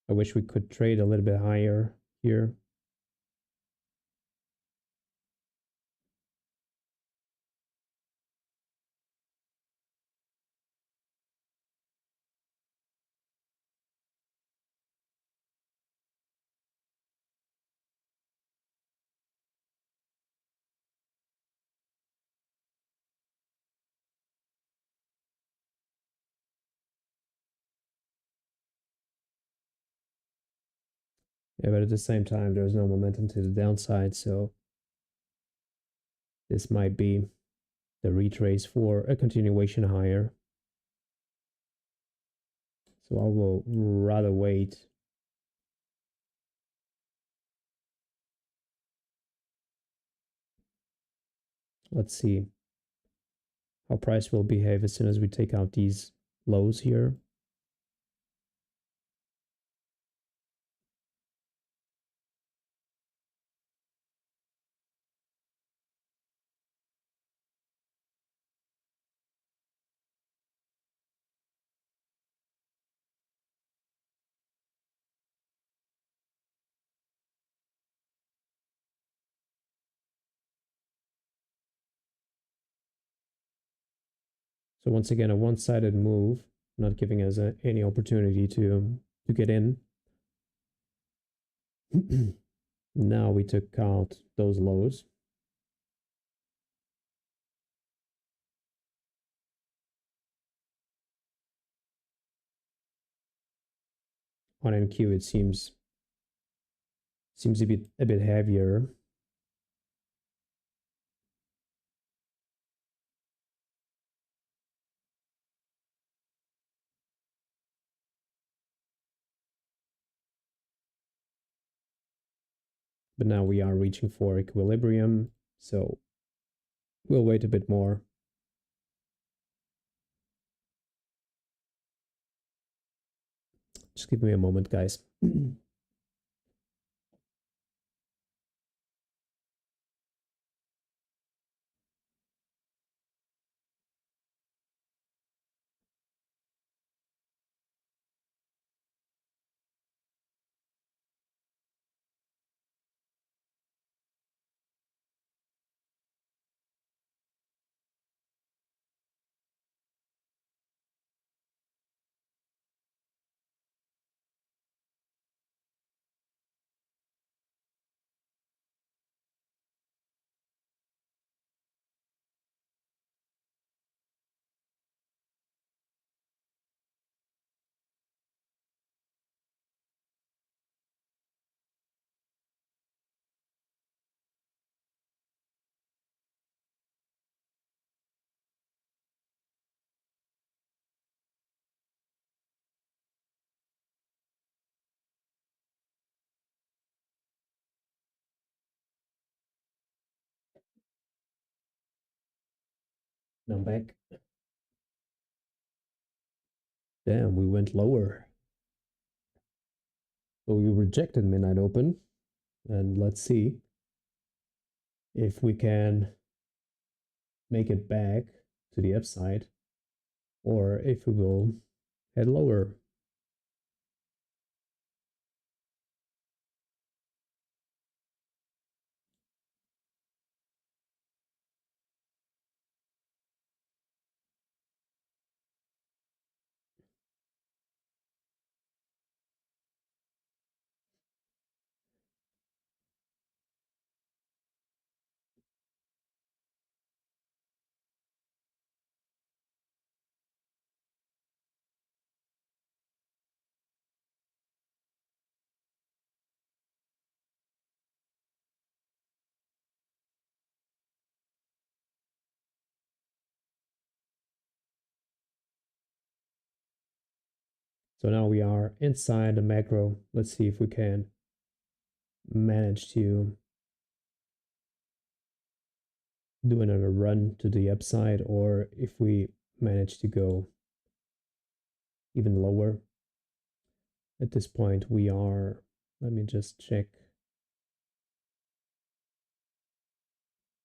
I wish we could trade a little bit higher here. Yeah, but at the same time, there's no momentum to the downside, so this might be the retrace for a continuation higher. So I will rather wait. Let's see how price will behave as soon as we take out these lows here. So once again, a one-sided move, not giving us any opportunity to get in. Now we took out those lows. On NQ, it seems a bit heavier. But now we are reaching for equilibrium, so we'll wait a bit more. Just give me a moment, guys. Now I'm back. Damn, we went lower. So we rejected midnight open. And let's see if we can make it back to the upside or if we will head lower. So now we are inside the macro. Let's see if we can manage to do another run to the upside or if we manage to go even lower. At this point, we are, let me just check.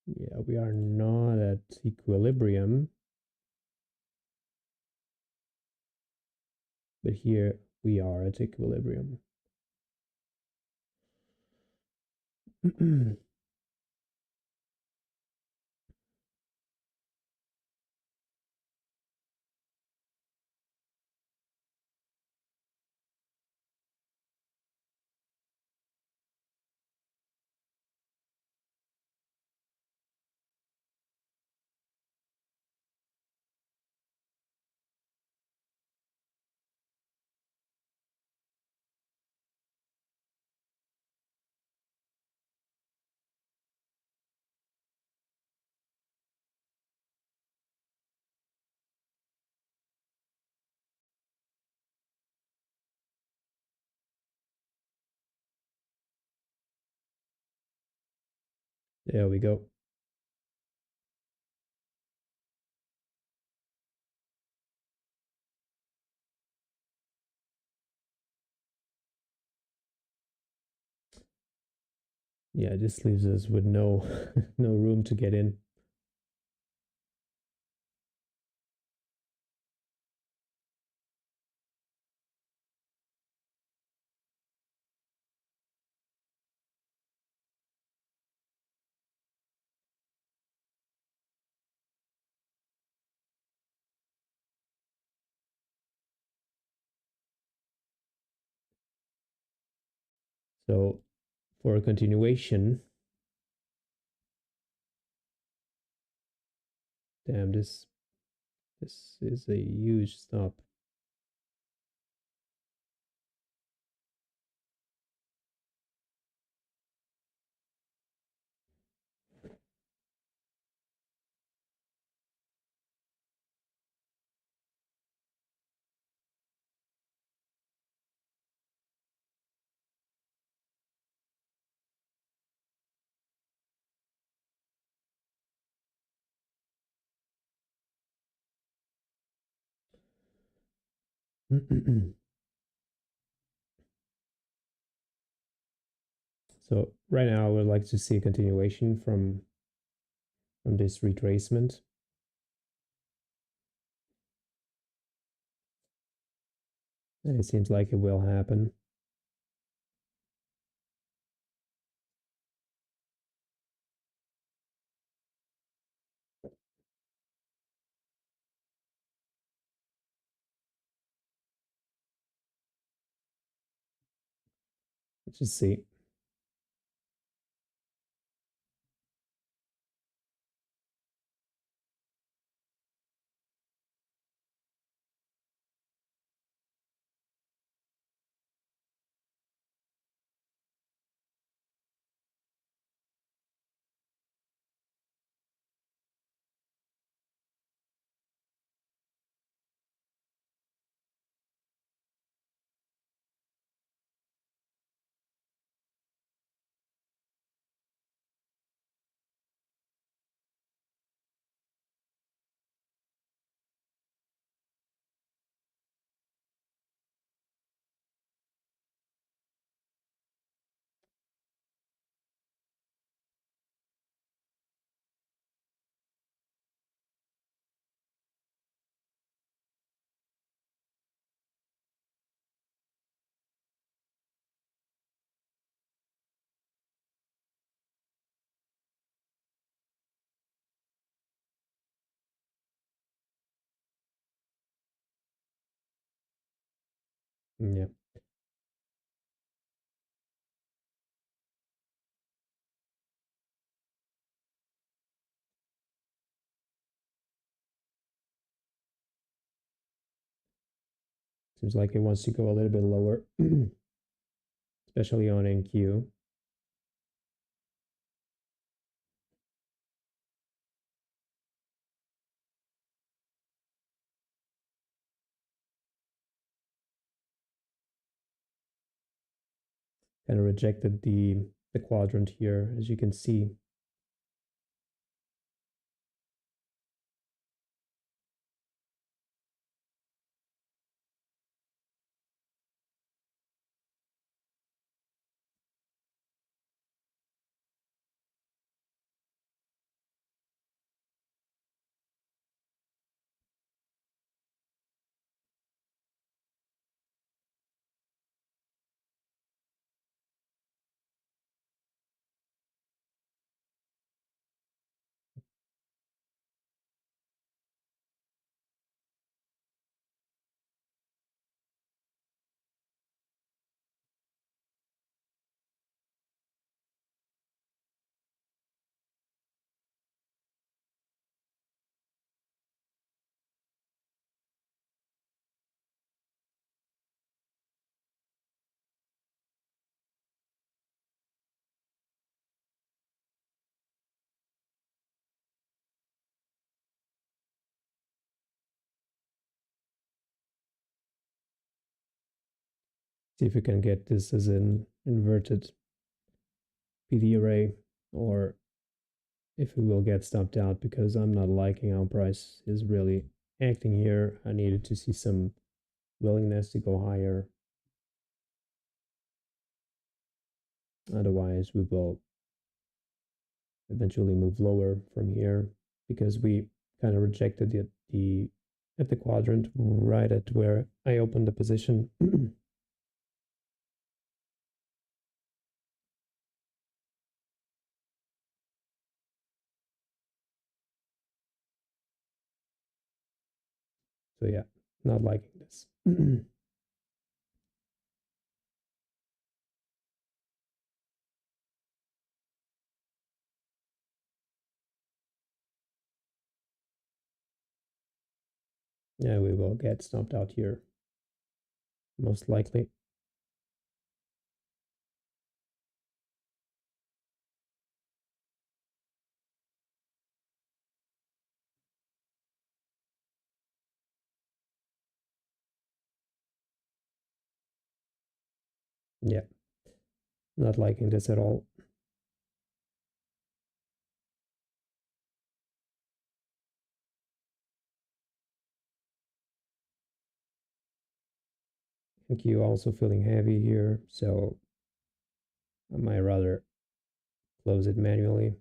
Yeah, we are not at equilibrium. But here we are at equilibrium. There we go. Yeah, this leaves us with no no room to get in. So for a continuation, damn, this is a huge stop. So right now I would like to see a continuation from this retracement. And it seems like it will happen. Let's just see. Yeah. Seems like it wants to go a little bit lower, especially on NQ. Kind of rejected the quadrant here, as you can see. See if we can get this as an inverted PD array, or if we will get stopped out, because I'm not liking how price is really acting here. I needed to see some willingness to go higher. Otherwise, we will eventually move lower from here, because we kind of rejected the at the quadrant right at where I opened the position. So yeah, not liking this. Yeah, we will get stopped out here, most likely. Yeah, not liking this at all. Thank you. Also feeling heavy here, so I might rather close it manually.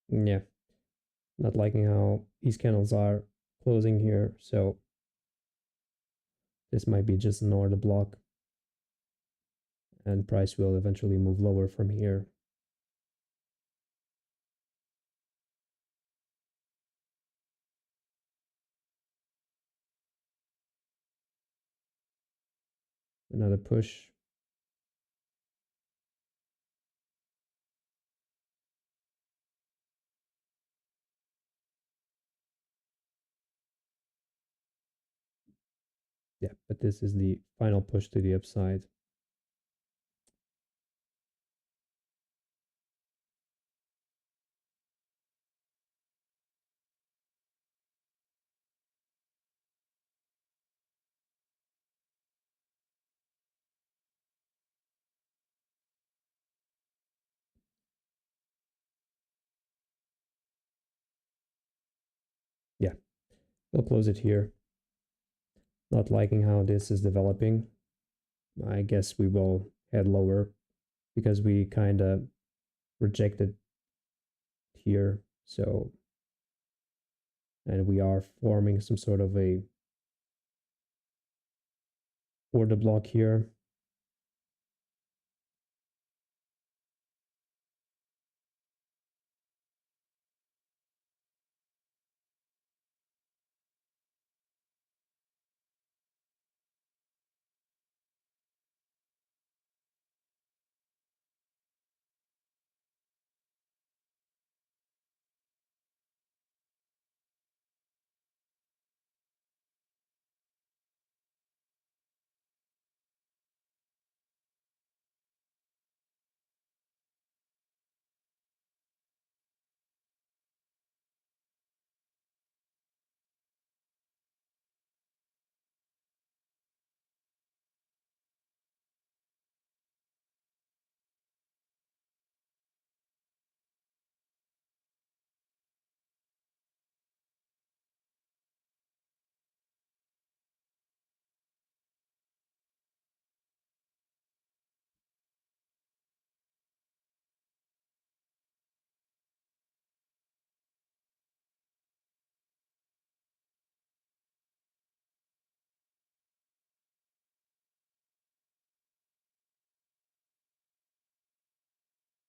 Yeah, not liking how these candles are closing here, so this might be just an order block, and price will eventually move lower from here. Another push. Yeah, but this is the final push to the upside. We'll close it here. Not liking how this is developing. I guess we will head lower because we kind of rejected here. So, and we are forming some sort of a order block here.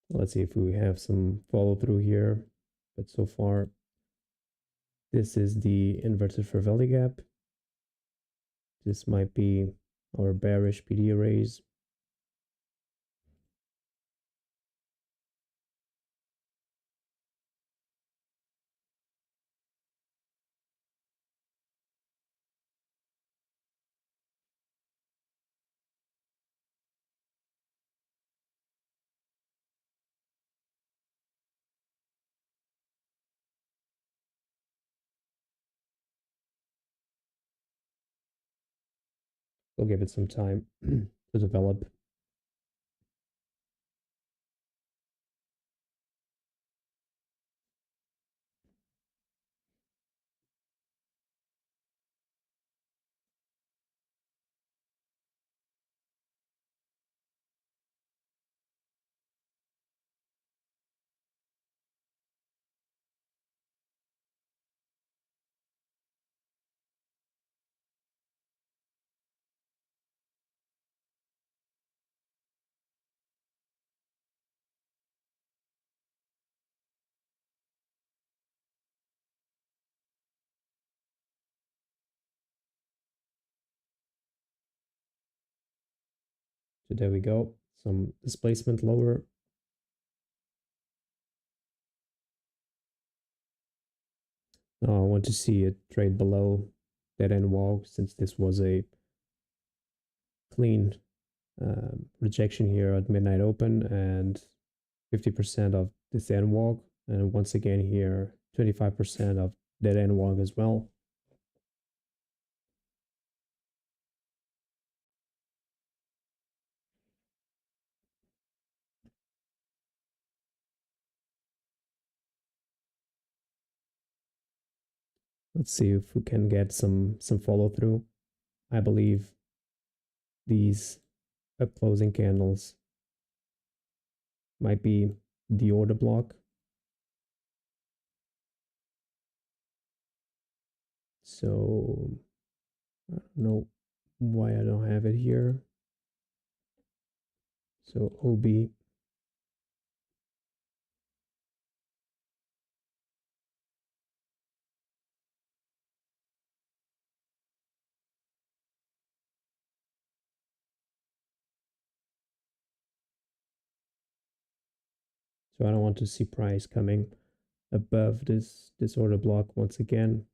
Let's see if we have some follow through here. But so far, this is the inverted fair value gap. This might be our bearish PD arrays. We'll give it some time to develop. So there we go. Some displacement lower. Now I want to see it trade below that NWOG since this was a clean rejection here at midnight open and 50% of this NWOG. And once again here, 25% of that NWOG as well. Let's see if we can get some follow through. I believe these up closing candles might be the order block. So I don't know why I don't have it here. So OB. So I don't want to see price coming above this order block once again.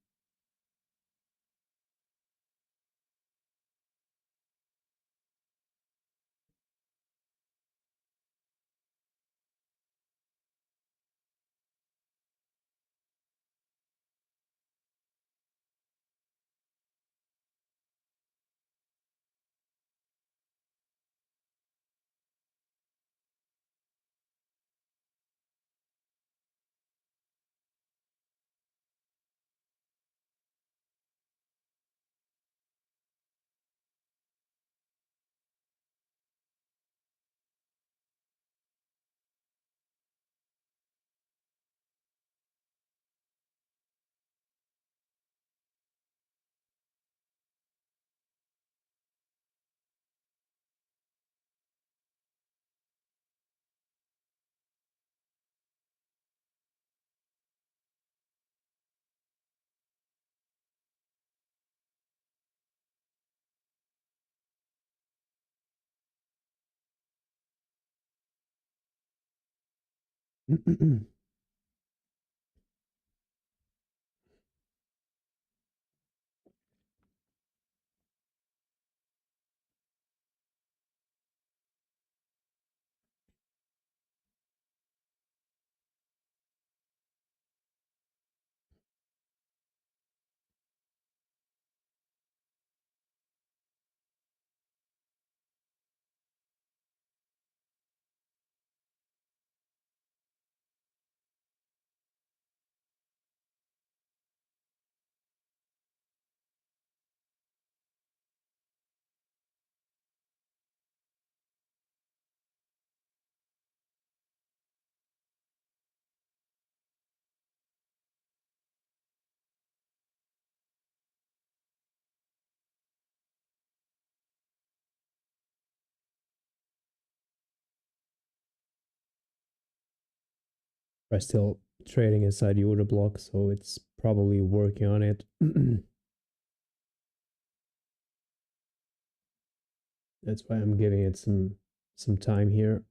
Are still trading inside the order block, so it's probably working on it. That's why I'm giving it some time here.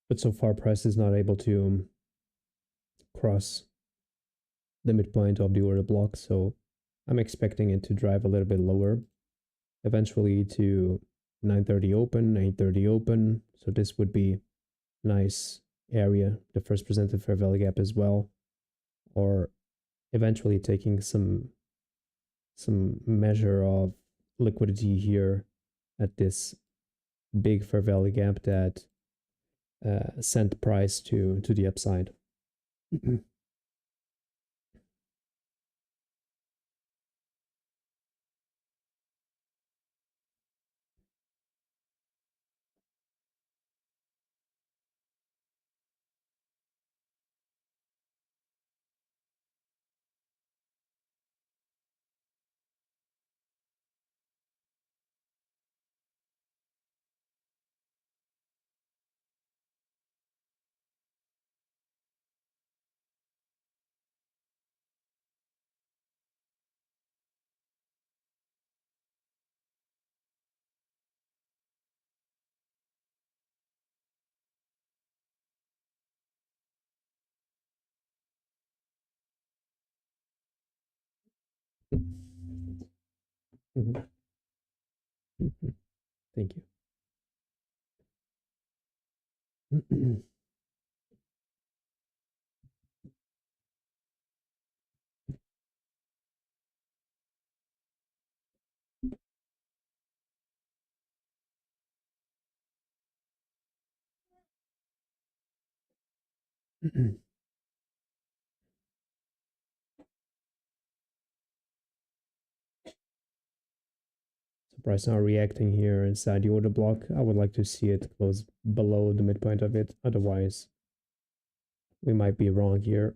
But so far, price is not able to cross the midpoint of the order block, so I'm expecting it to drive a little bit lower, eventually to 9:30 open, 8:30 open. So this would be nice area, the first presented fair value gap as well, or eventually taking some measure of liquidity here at this big fair value gap that sent price to the upside. Mhm. Mhm. Thank you. So price now reacting here inside the order block. I would like to see it close below the midpoint of it. Otherwise, we might be wrong here.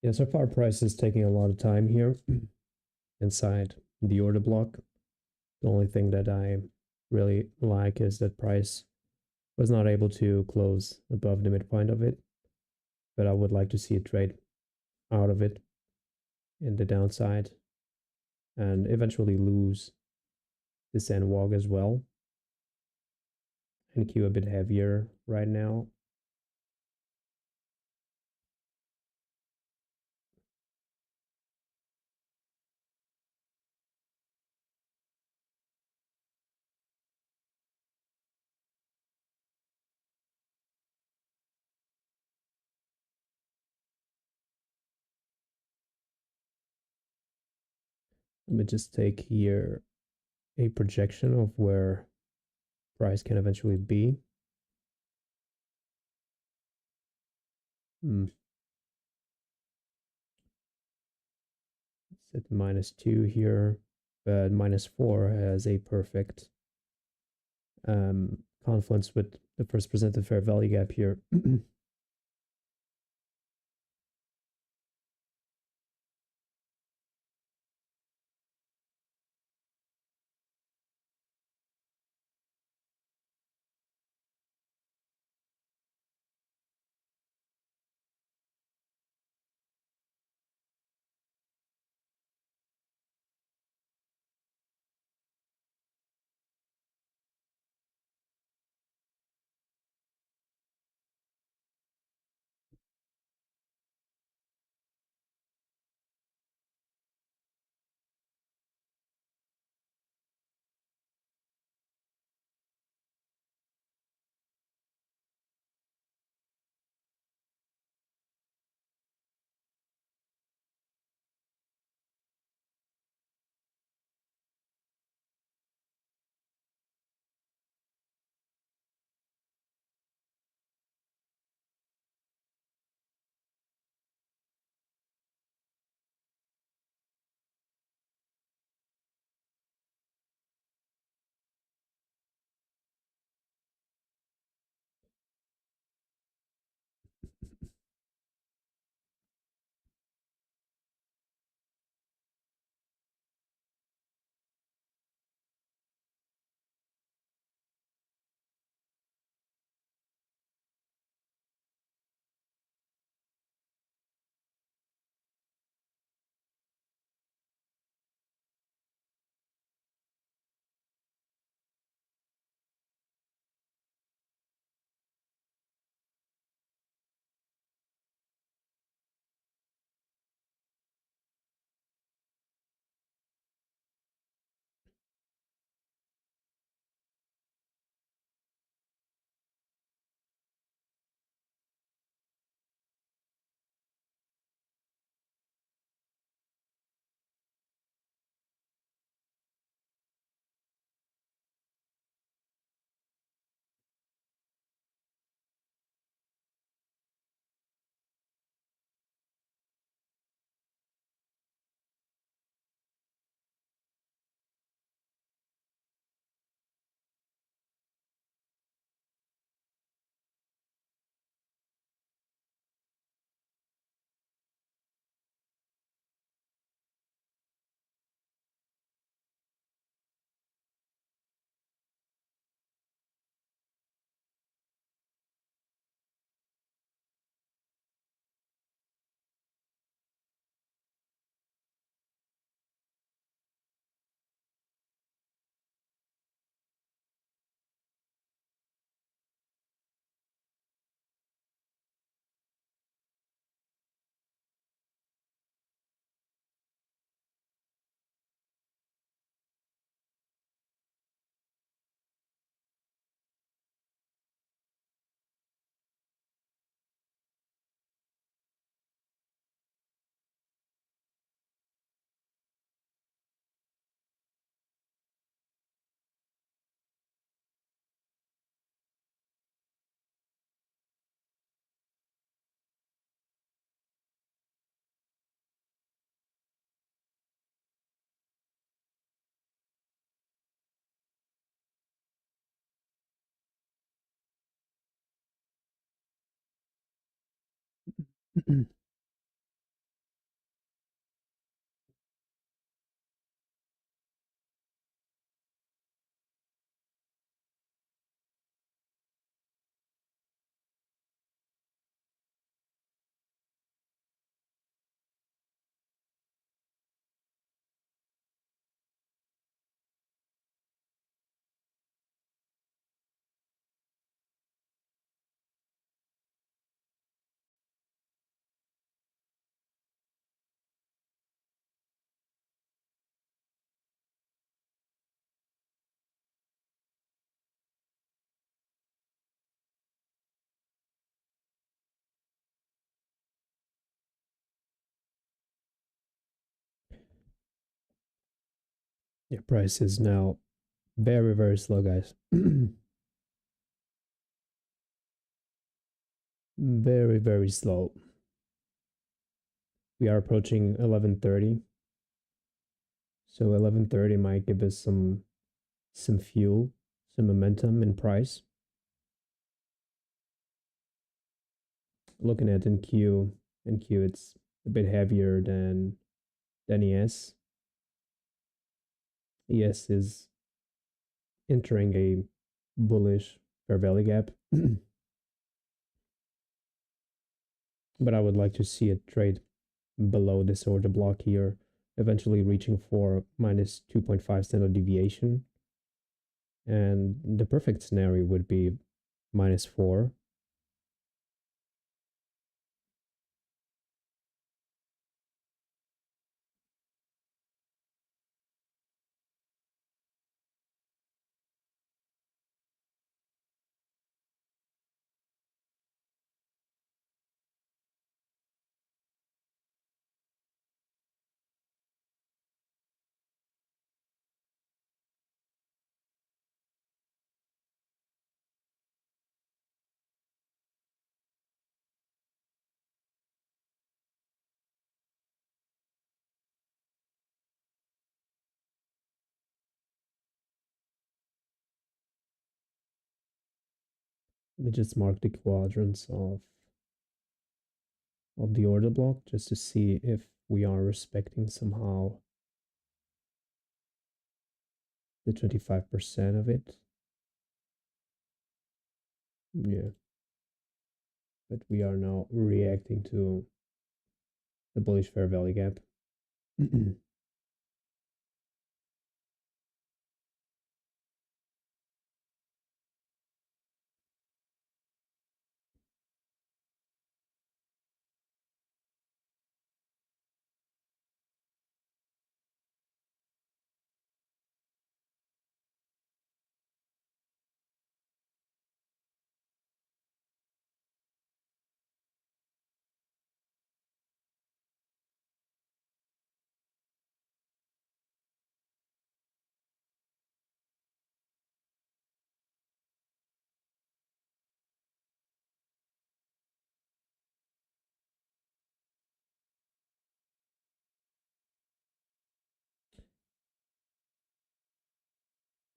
Yeah, so far price is taking a lot of time here inside the order block. The only thing that I really like is that price was not able to close above the midpoint of it, but I would like to see it trade out of it in the downside and eventually lose this NWOG as well and queue a bit heavier right now. Let me just take here a projection of where price can eventually be. Mm. It's at -2 here, but -4 has a perfect confluence with the first presented fair value gap here. Yeah, price is now very, very slow, guys. Very, very slow. We are approaching 11:30. So 11:30 might give us some fuel, some momentum in price. Looking at NQ, it's a bit heavier than ES. ES is entering a bullish fair value gap. But I would like to see it trade below this order block here, eventually reaching for minus 2.5 standard deviation. And the perfect scenario would be minus 4. Let me just mark the quadrants of the order block just to see if we are respecting somehow the 25% of it. Yeah. But we are now reacting to the bullish fair value gap.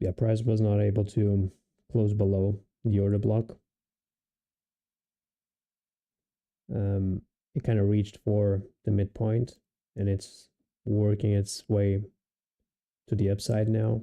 Yeah, price was not able to close below the order block. It kind of reached for the midpoint and it's working its way to the upside now.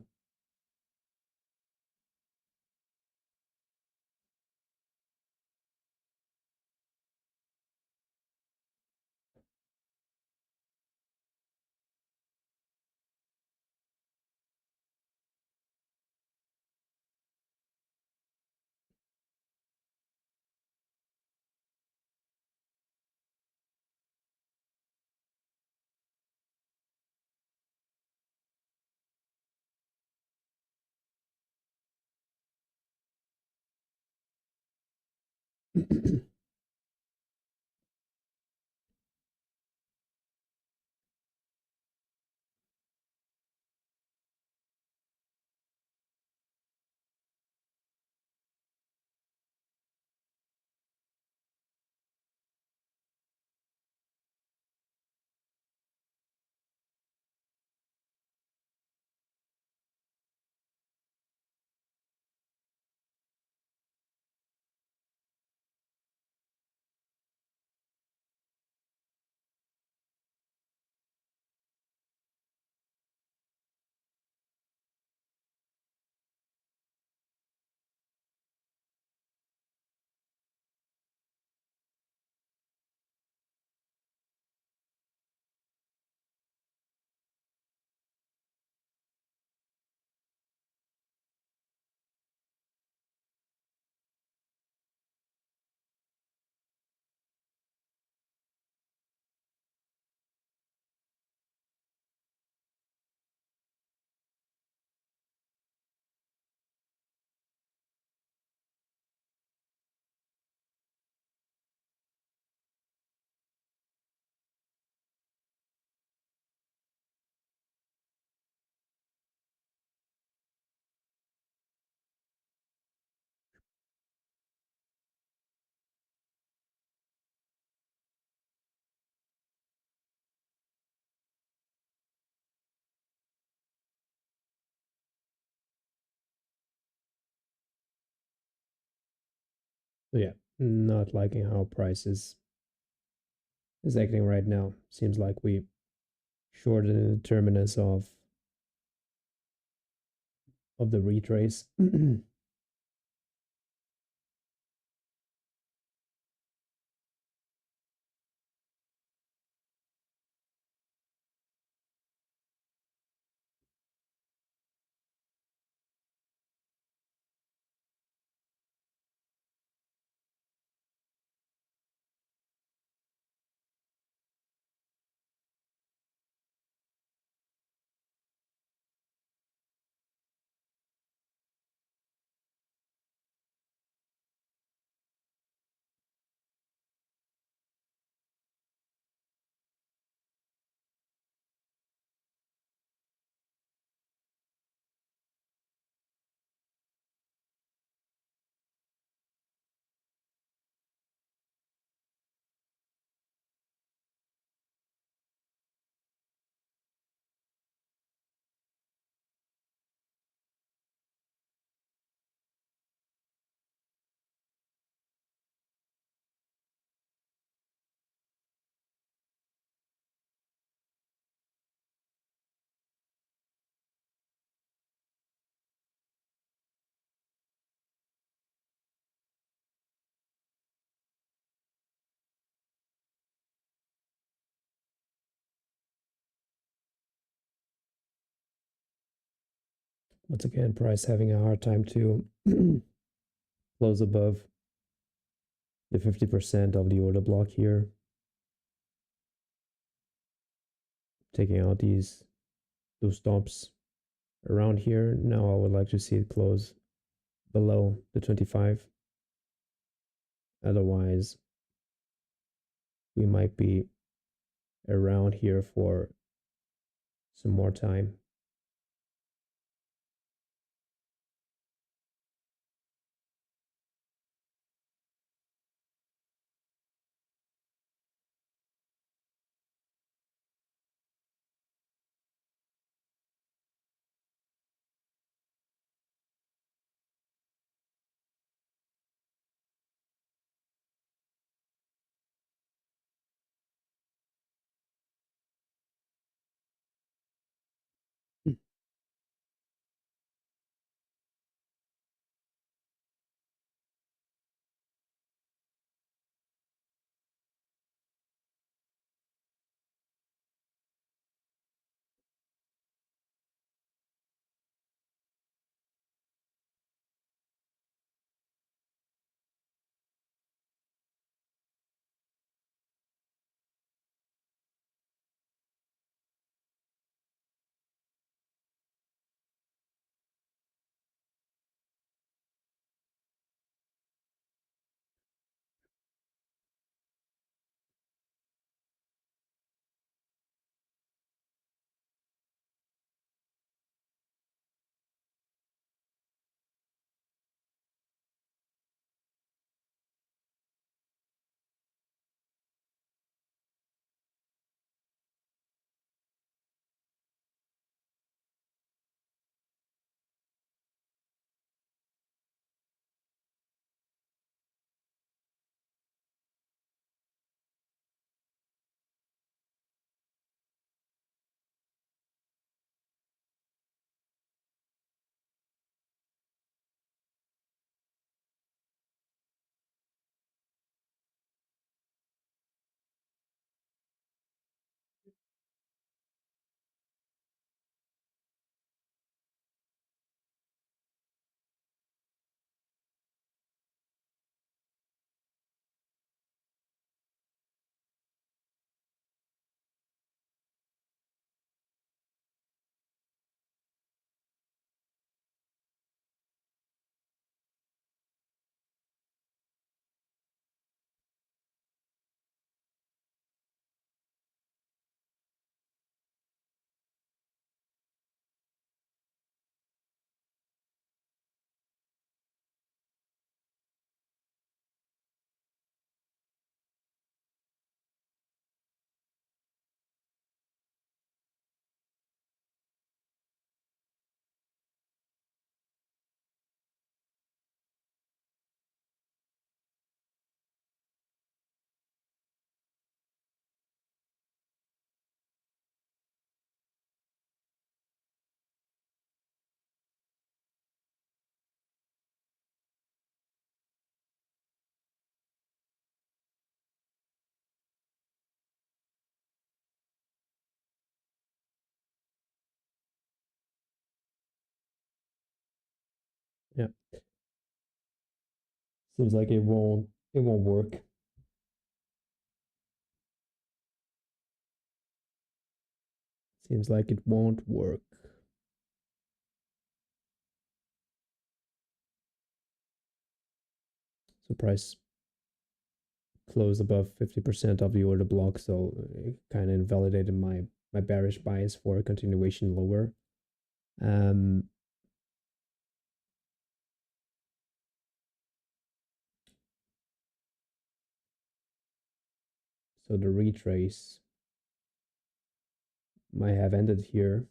So yeah, not liking how price is acting right now. Seems like we shorted the terminus of the retrace. Once again, price having a hard time to close above the 50% of the order block here. Taking out these two stops around here. Now I would like to see it close below the 25. Otherwise, we might be around here for some more time. Yeah, seems like it won't work. Seems like it won't work. So price closed above 50% of the order block, so it kind of invalidated my bearish bias for a continuation lower. Um, so the retrace might have ended here.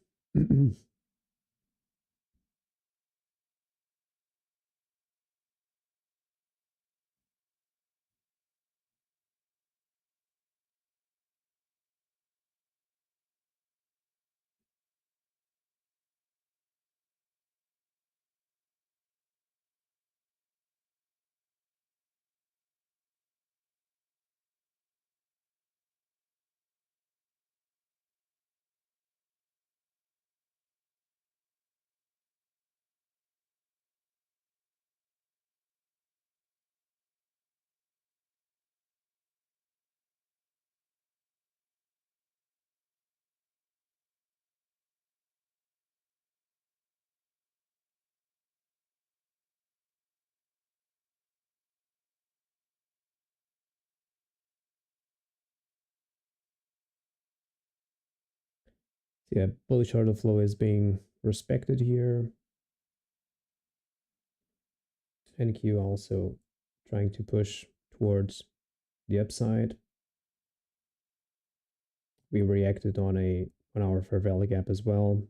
So yeah, bullish order flow is being respected here. NQ also trying to push towards the upside. We reacted on a 1 hour fair value gap as well.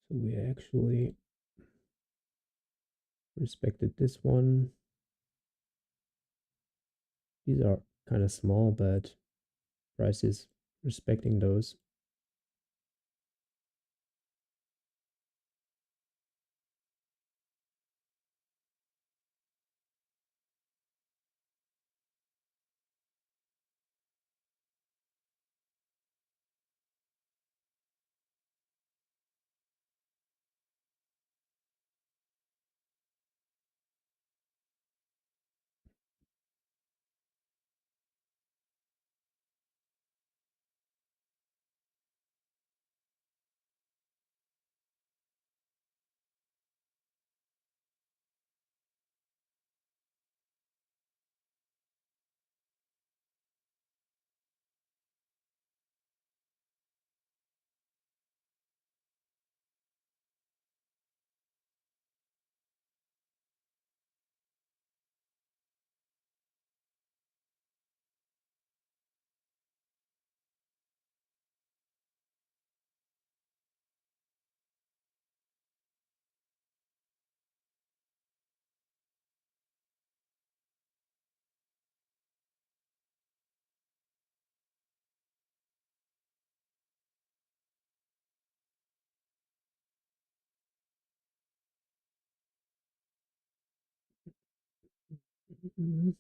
So we actually respected this one. These are kind of small, but price is respecting those. Mhm.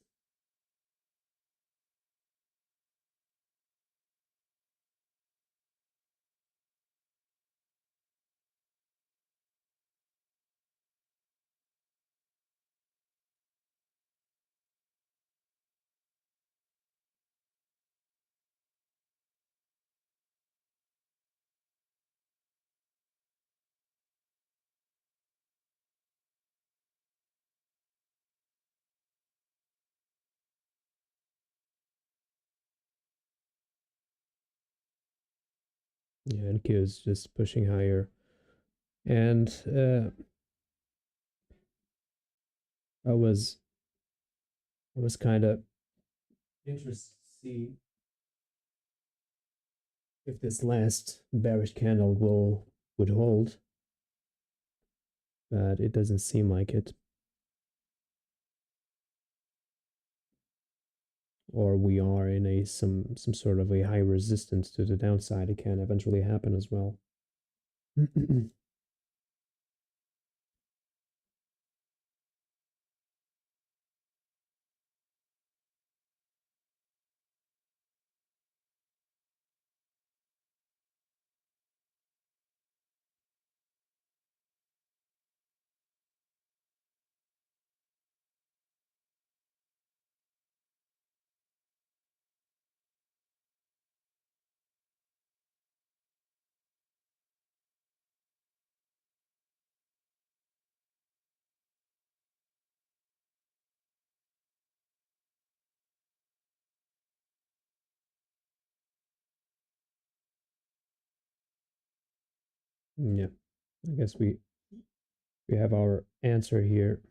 Yeah, NQ is just pushing higher. And I was kind of interested to see if this last bearish candle would hold, but it doesn't seem like it. Or we are in a some sort of a high resistance to the downside. It can eventually happen as well. Yeah, I guess we have our answer here.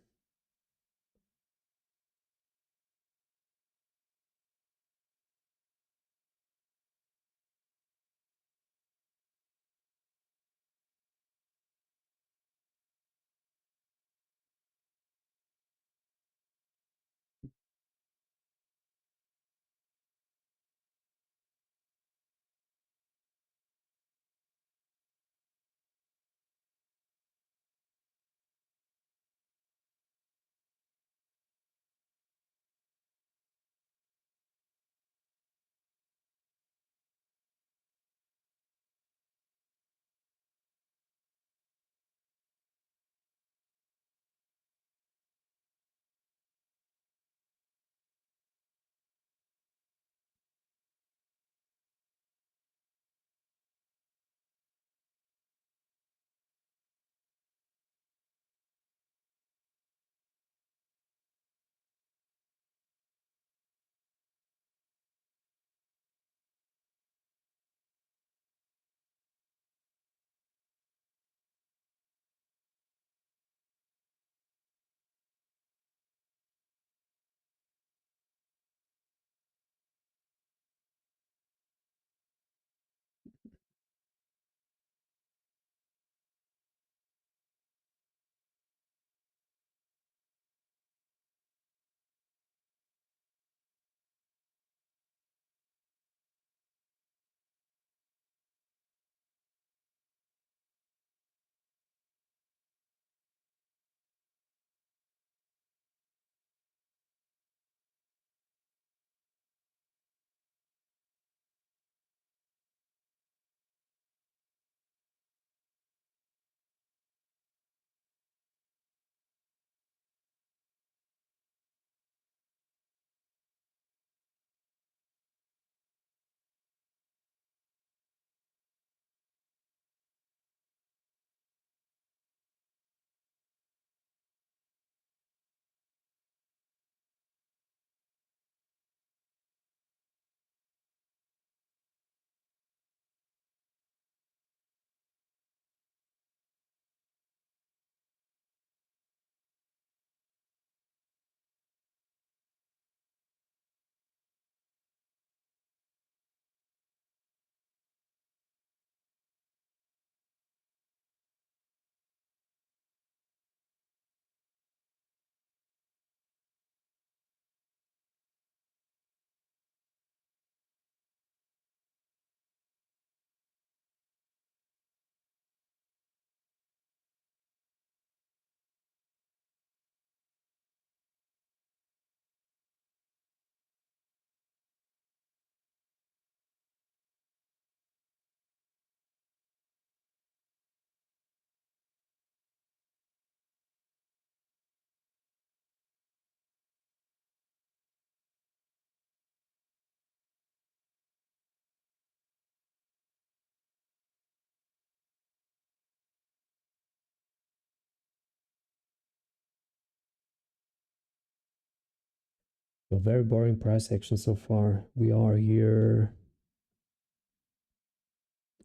A very boring price action so far. We are here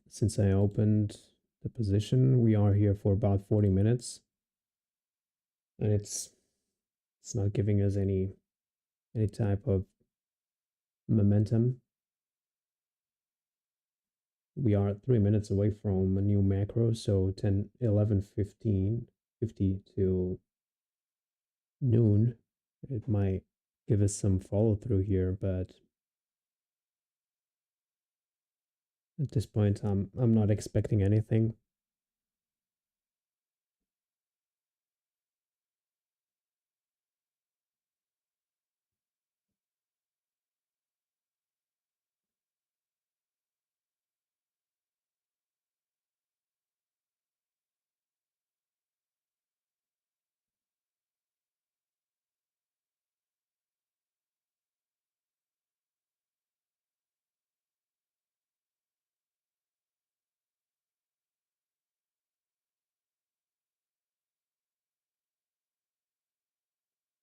since I opened the position. We are here for about 40 minutes, and it's not giving us any type of momentum. We are 3 minutes away from a new macro, so 10, 11, 15, 50 to noon. It might give us some follow through here, but at this point, I'm not expecting anything.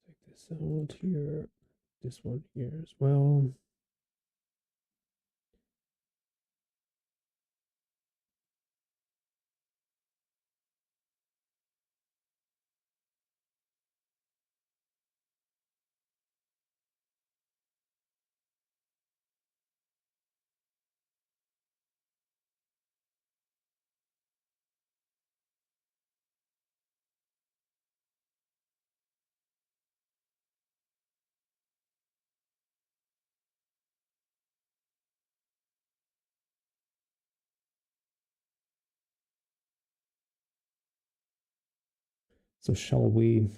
Take this out here, this one here as well. So shall we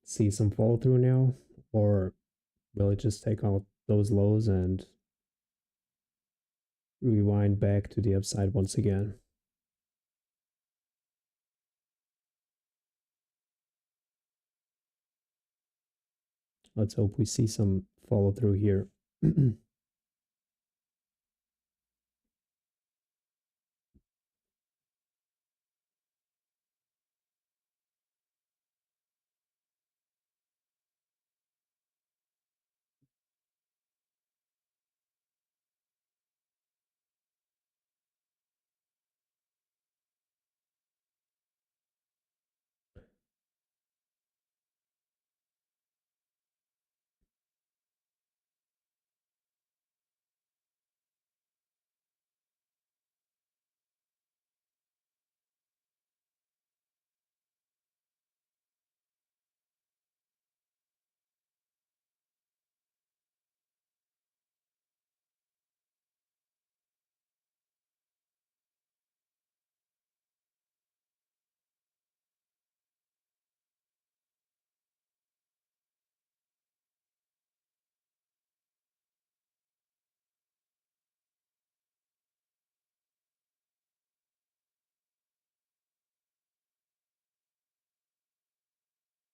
see some follow through now, or will it just take out those lows and rewind back to the upside once again? Let's hope we see some follow through here.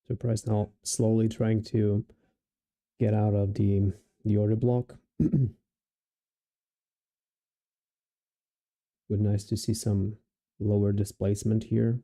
So price now slowly trying to get out of the order block. Would nice to see some lower displacement here.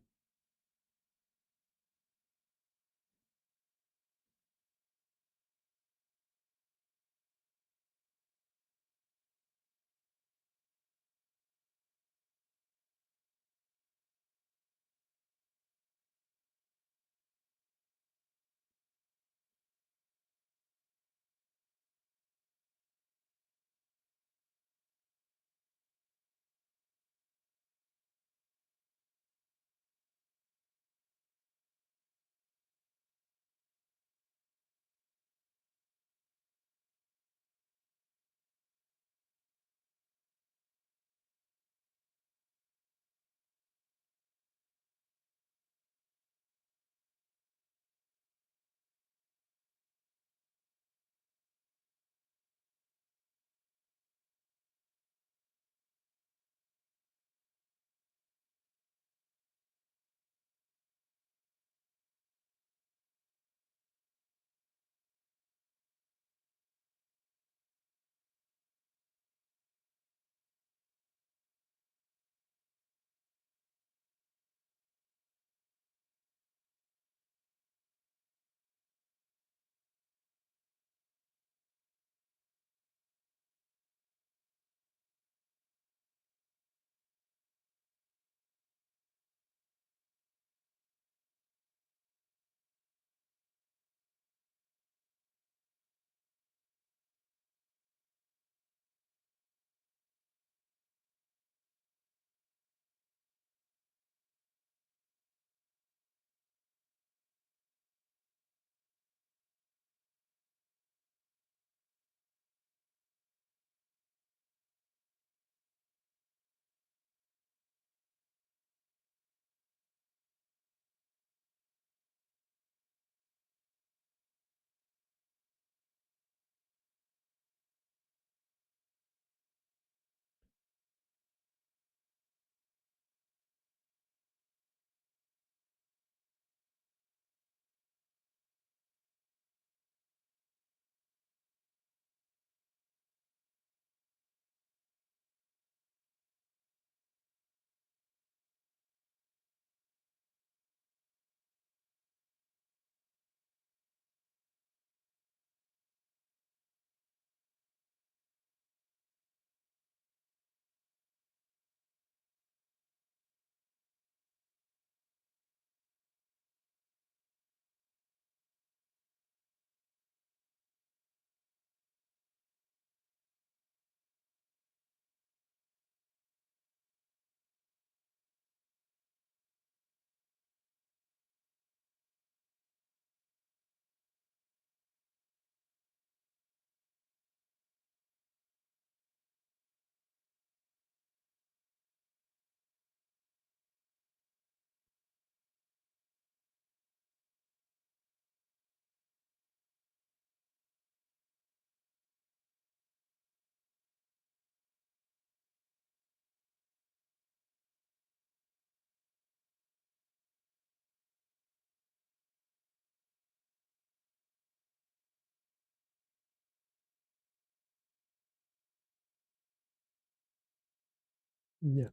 Yeah.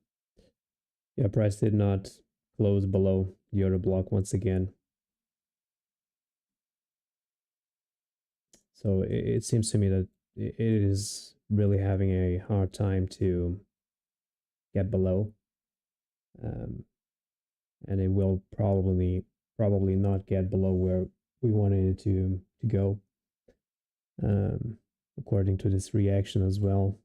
Yeah, price did not close below the order block once again. So it seems to me that it is really having a hard time to get below. Um, and it will probably not get below where we wanted it to go, um, according to this reaction as well.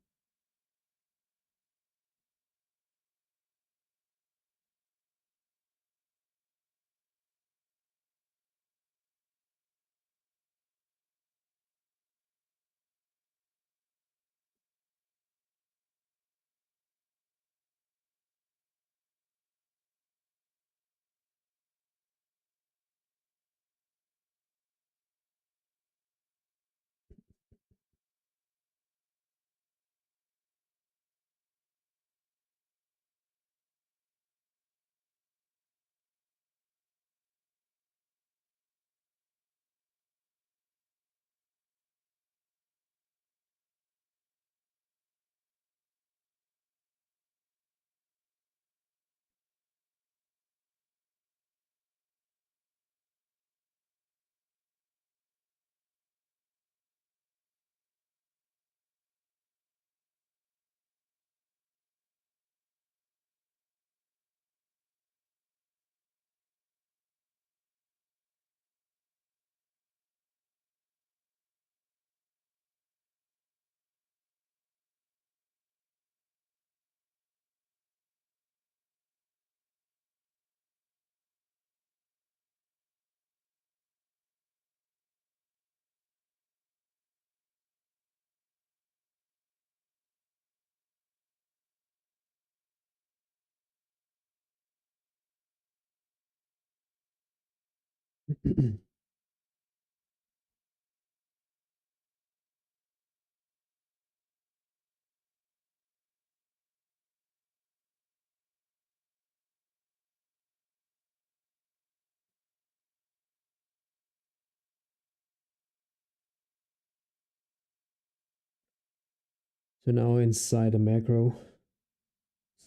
So now inside the macro,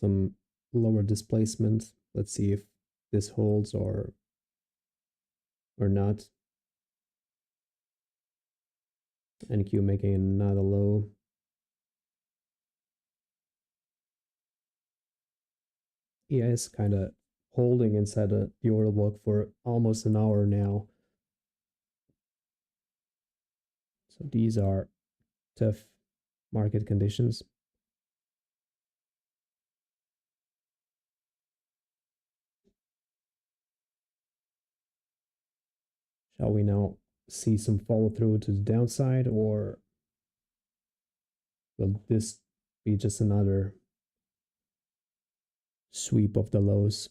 some lower displacement. Let's see if this holds or not. NQ making another low. ES kind of holding inside the order block for almost an hour now. So these are tough market conditions. Shall we now see some follow through to the downside, or will this be just another sweep of the lows?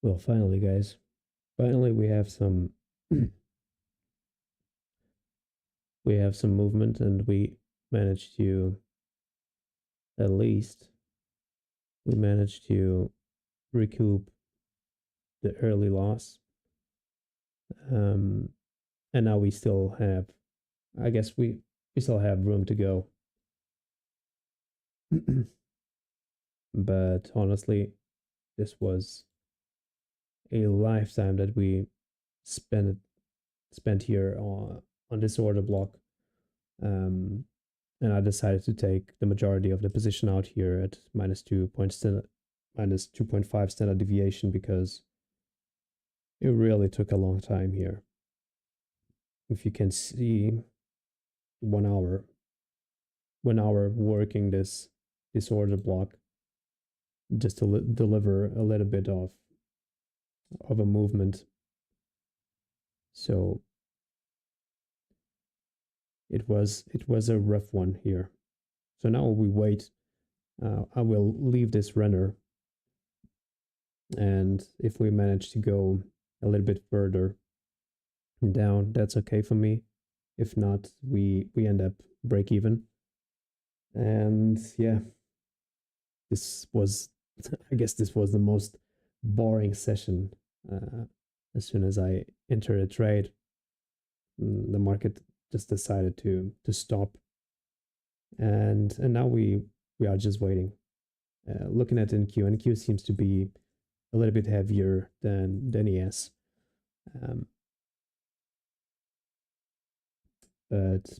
Well, finally, guys. Finally, we have some we have some movement, and managed to at least we managed to recoup the early loss. Um, and now we still have, I guess we still have room to go. But honestly, this was a lifetime that we spent spent here on this order block. Um, and I decided to take the majority of the position out here at minus 2.5 standard deviation because it really took a long time here. If you can see 1 hour, 1 hour working this order block just to deliver a little bit of a movement. So it was a rough one here. So now we wait. I will leave this runner, and if we manage to go a little bit further down, that's okay for me. If not, we end up break even. And yeah, this was I guess this was the most boring session. As soon as I entered a trade, the market just decided to stop, and now we are just waiting. Looking at NQ seems to be a little bit heavier than ES. But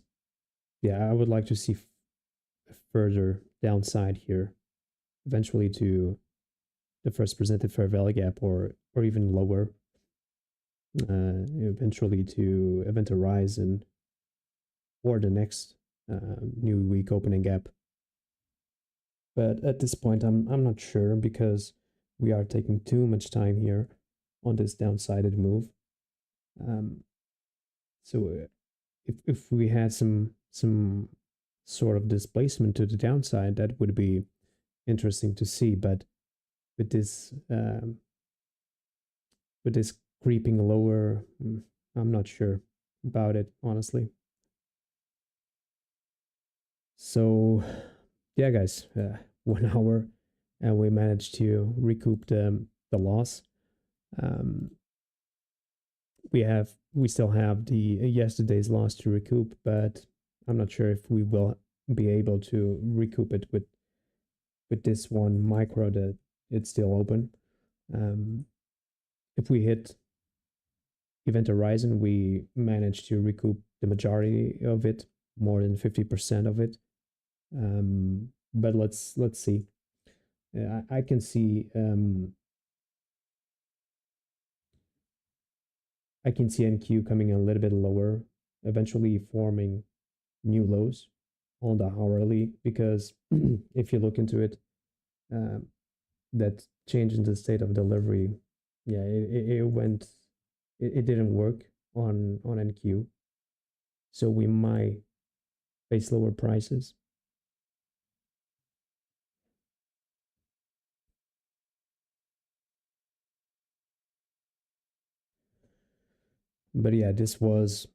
yeah, I would like to see further downside here, eventually to the first presented fair value gap or even lower, eventually to event horizon or the next new week opening gap. But at this point, I'm not sure because we are taking too much time here on this downsided move. So if we had some sort of displacement to the downside, that would be interesting to see. But with this creeping lower, I'm not sure about it, honestly. So yeah, guys, 1 hour, and we managed to recoup the loss. Um, we still have the yesterday's loss to recoup, but I'm not sure if we will be able to recoup it with this one micro that it's still open. If we hit event horizon, we managed to recoup the majority of it, more than 50% of it. But let's see. I can see NQ coming a little bit lower, eventually forming new lows on the hourly, because if you look into it, that change in the state of delivery, yeah, it didn't work on NQ, so we might face lower prices. But yeah, this was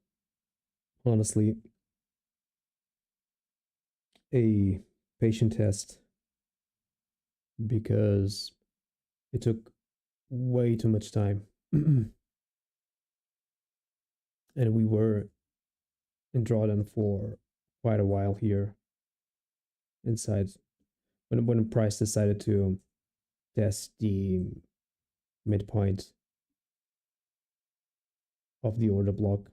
honestly a patient test, because it took way too much time. And we were in drawdown for quite a while here inside, when the price decided to test the midpoint of the order block.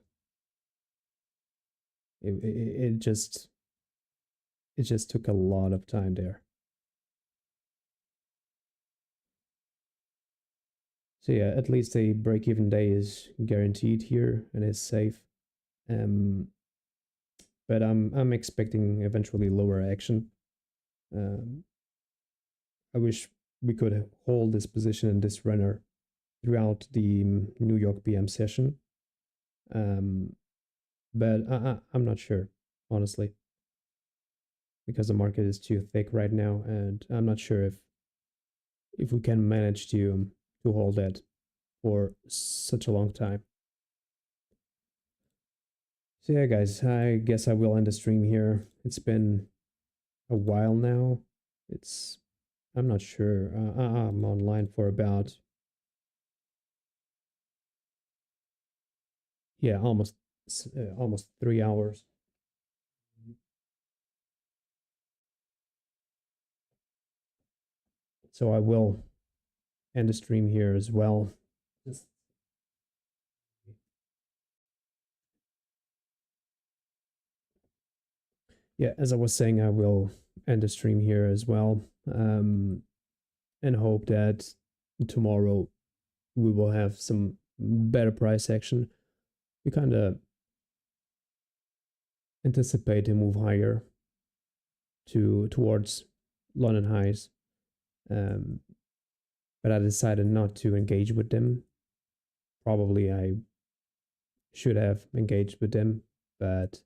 It just took a lot of time there. So yeah, at least a break-even day is guaranteed here and is safe. But I'm expecting eventually lower action. I wish we could hold this position and this runner throughout the New York PM session. But I'm not sure, honestly, because the market is too thick right now, and I'm not sure if we can manage to hold that for such a long time. So yeah, guys, I guess I will end the stream here. It's been a while now. I'm not sure. I'm online for about, yeah, almost 3 hours. So I will end the stream here as well. Yeah, as I was saying, I will end the stream here as well, and hope that tomorrow we will have some better price action. We kind of anticipate a move higher towards London highs, um, but I decided not to engage with them. Probably I should have engaged with them, but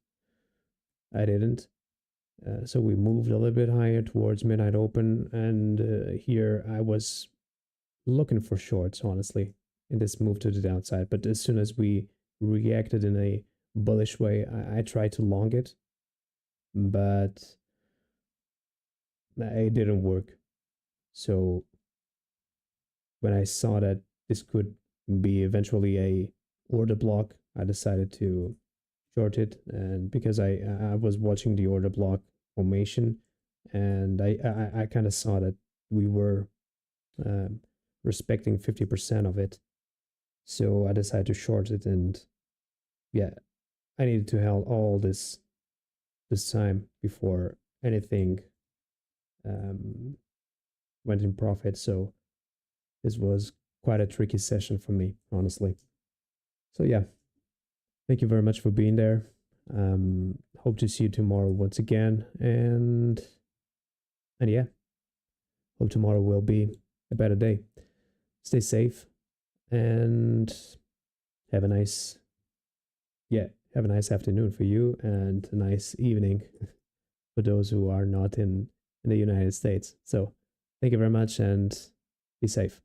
I didn't. So we moved a little bit higher towards midnight open, and here I was looking for shorts, honestly, in this move to the downside. But as soon as we reacted in a bullish way, I tried to long it, but it didn't work. So when I saw that this could be eventually a order block, I decided to short it. And because I was watching the order block formation, and I kind of saw that we were um, respecting 50% of it. So I decided to short it, and yeah, I needed to hold all this time before anything um, went in profit. So this was quite a tricky session for me, honestly. So yeah, thank you very much for being there. Hope to see you tomorrow once again, and yeah, hope tomorrow will be a better day. Stay safe and have a nice, yeah, have a nice afternoon for you and a nice evening for those who are not in the United States. So thank you very much and be safe.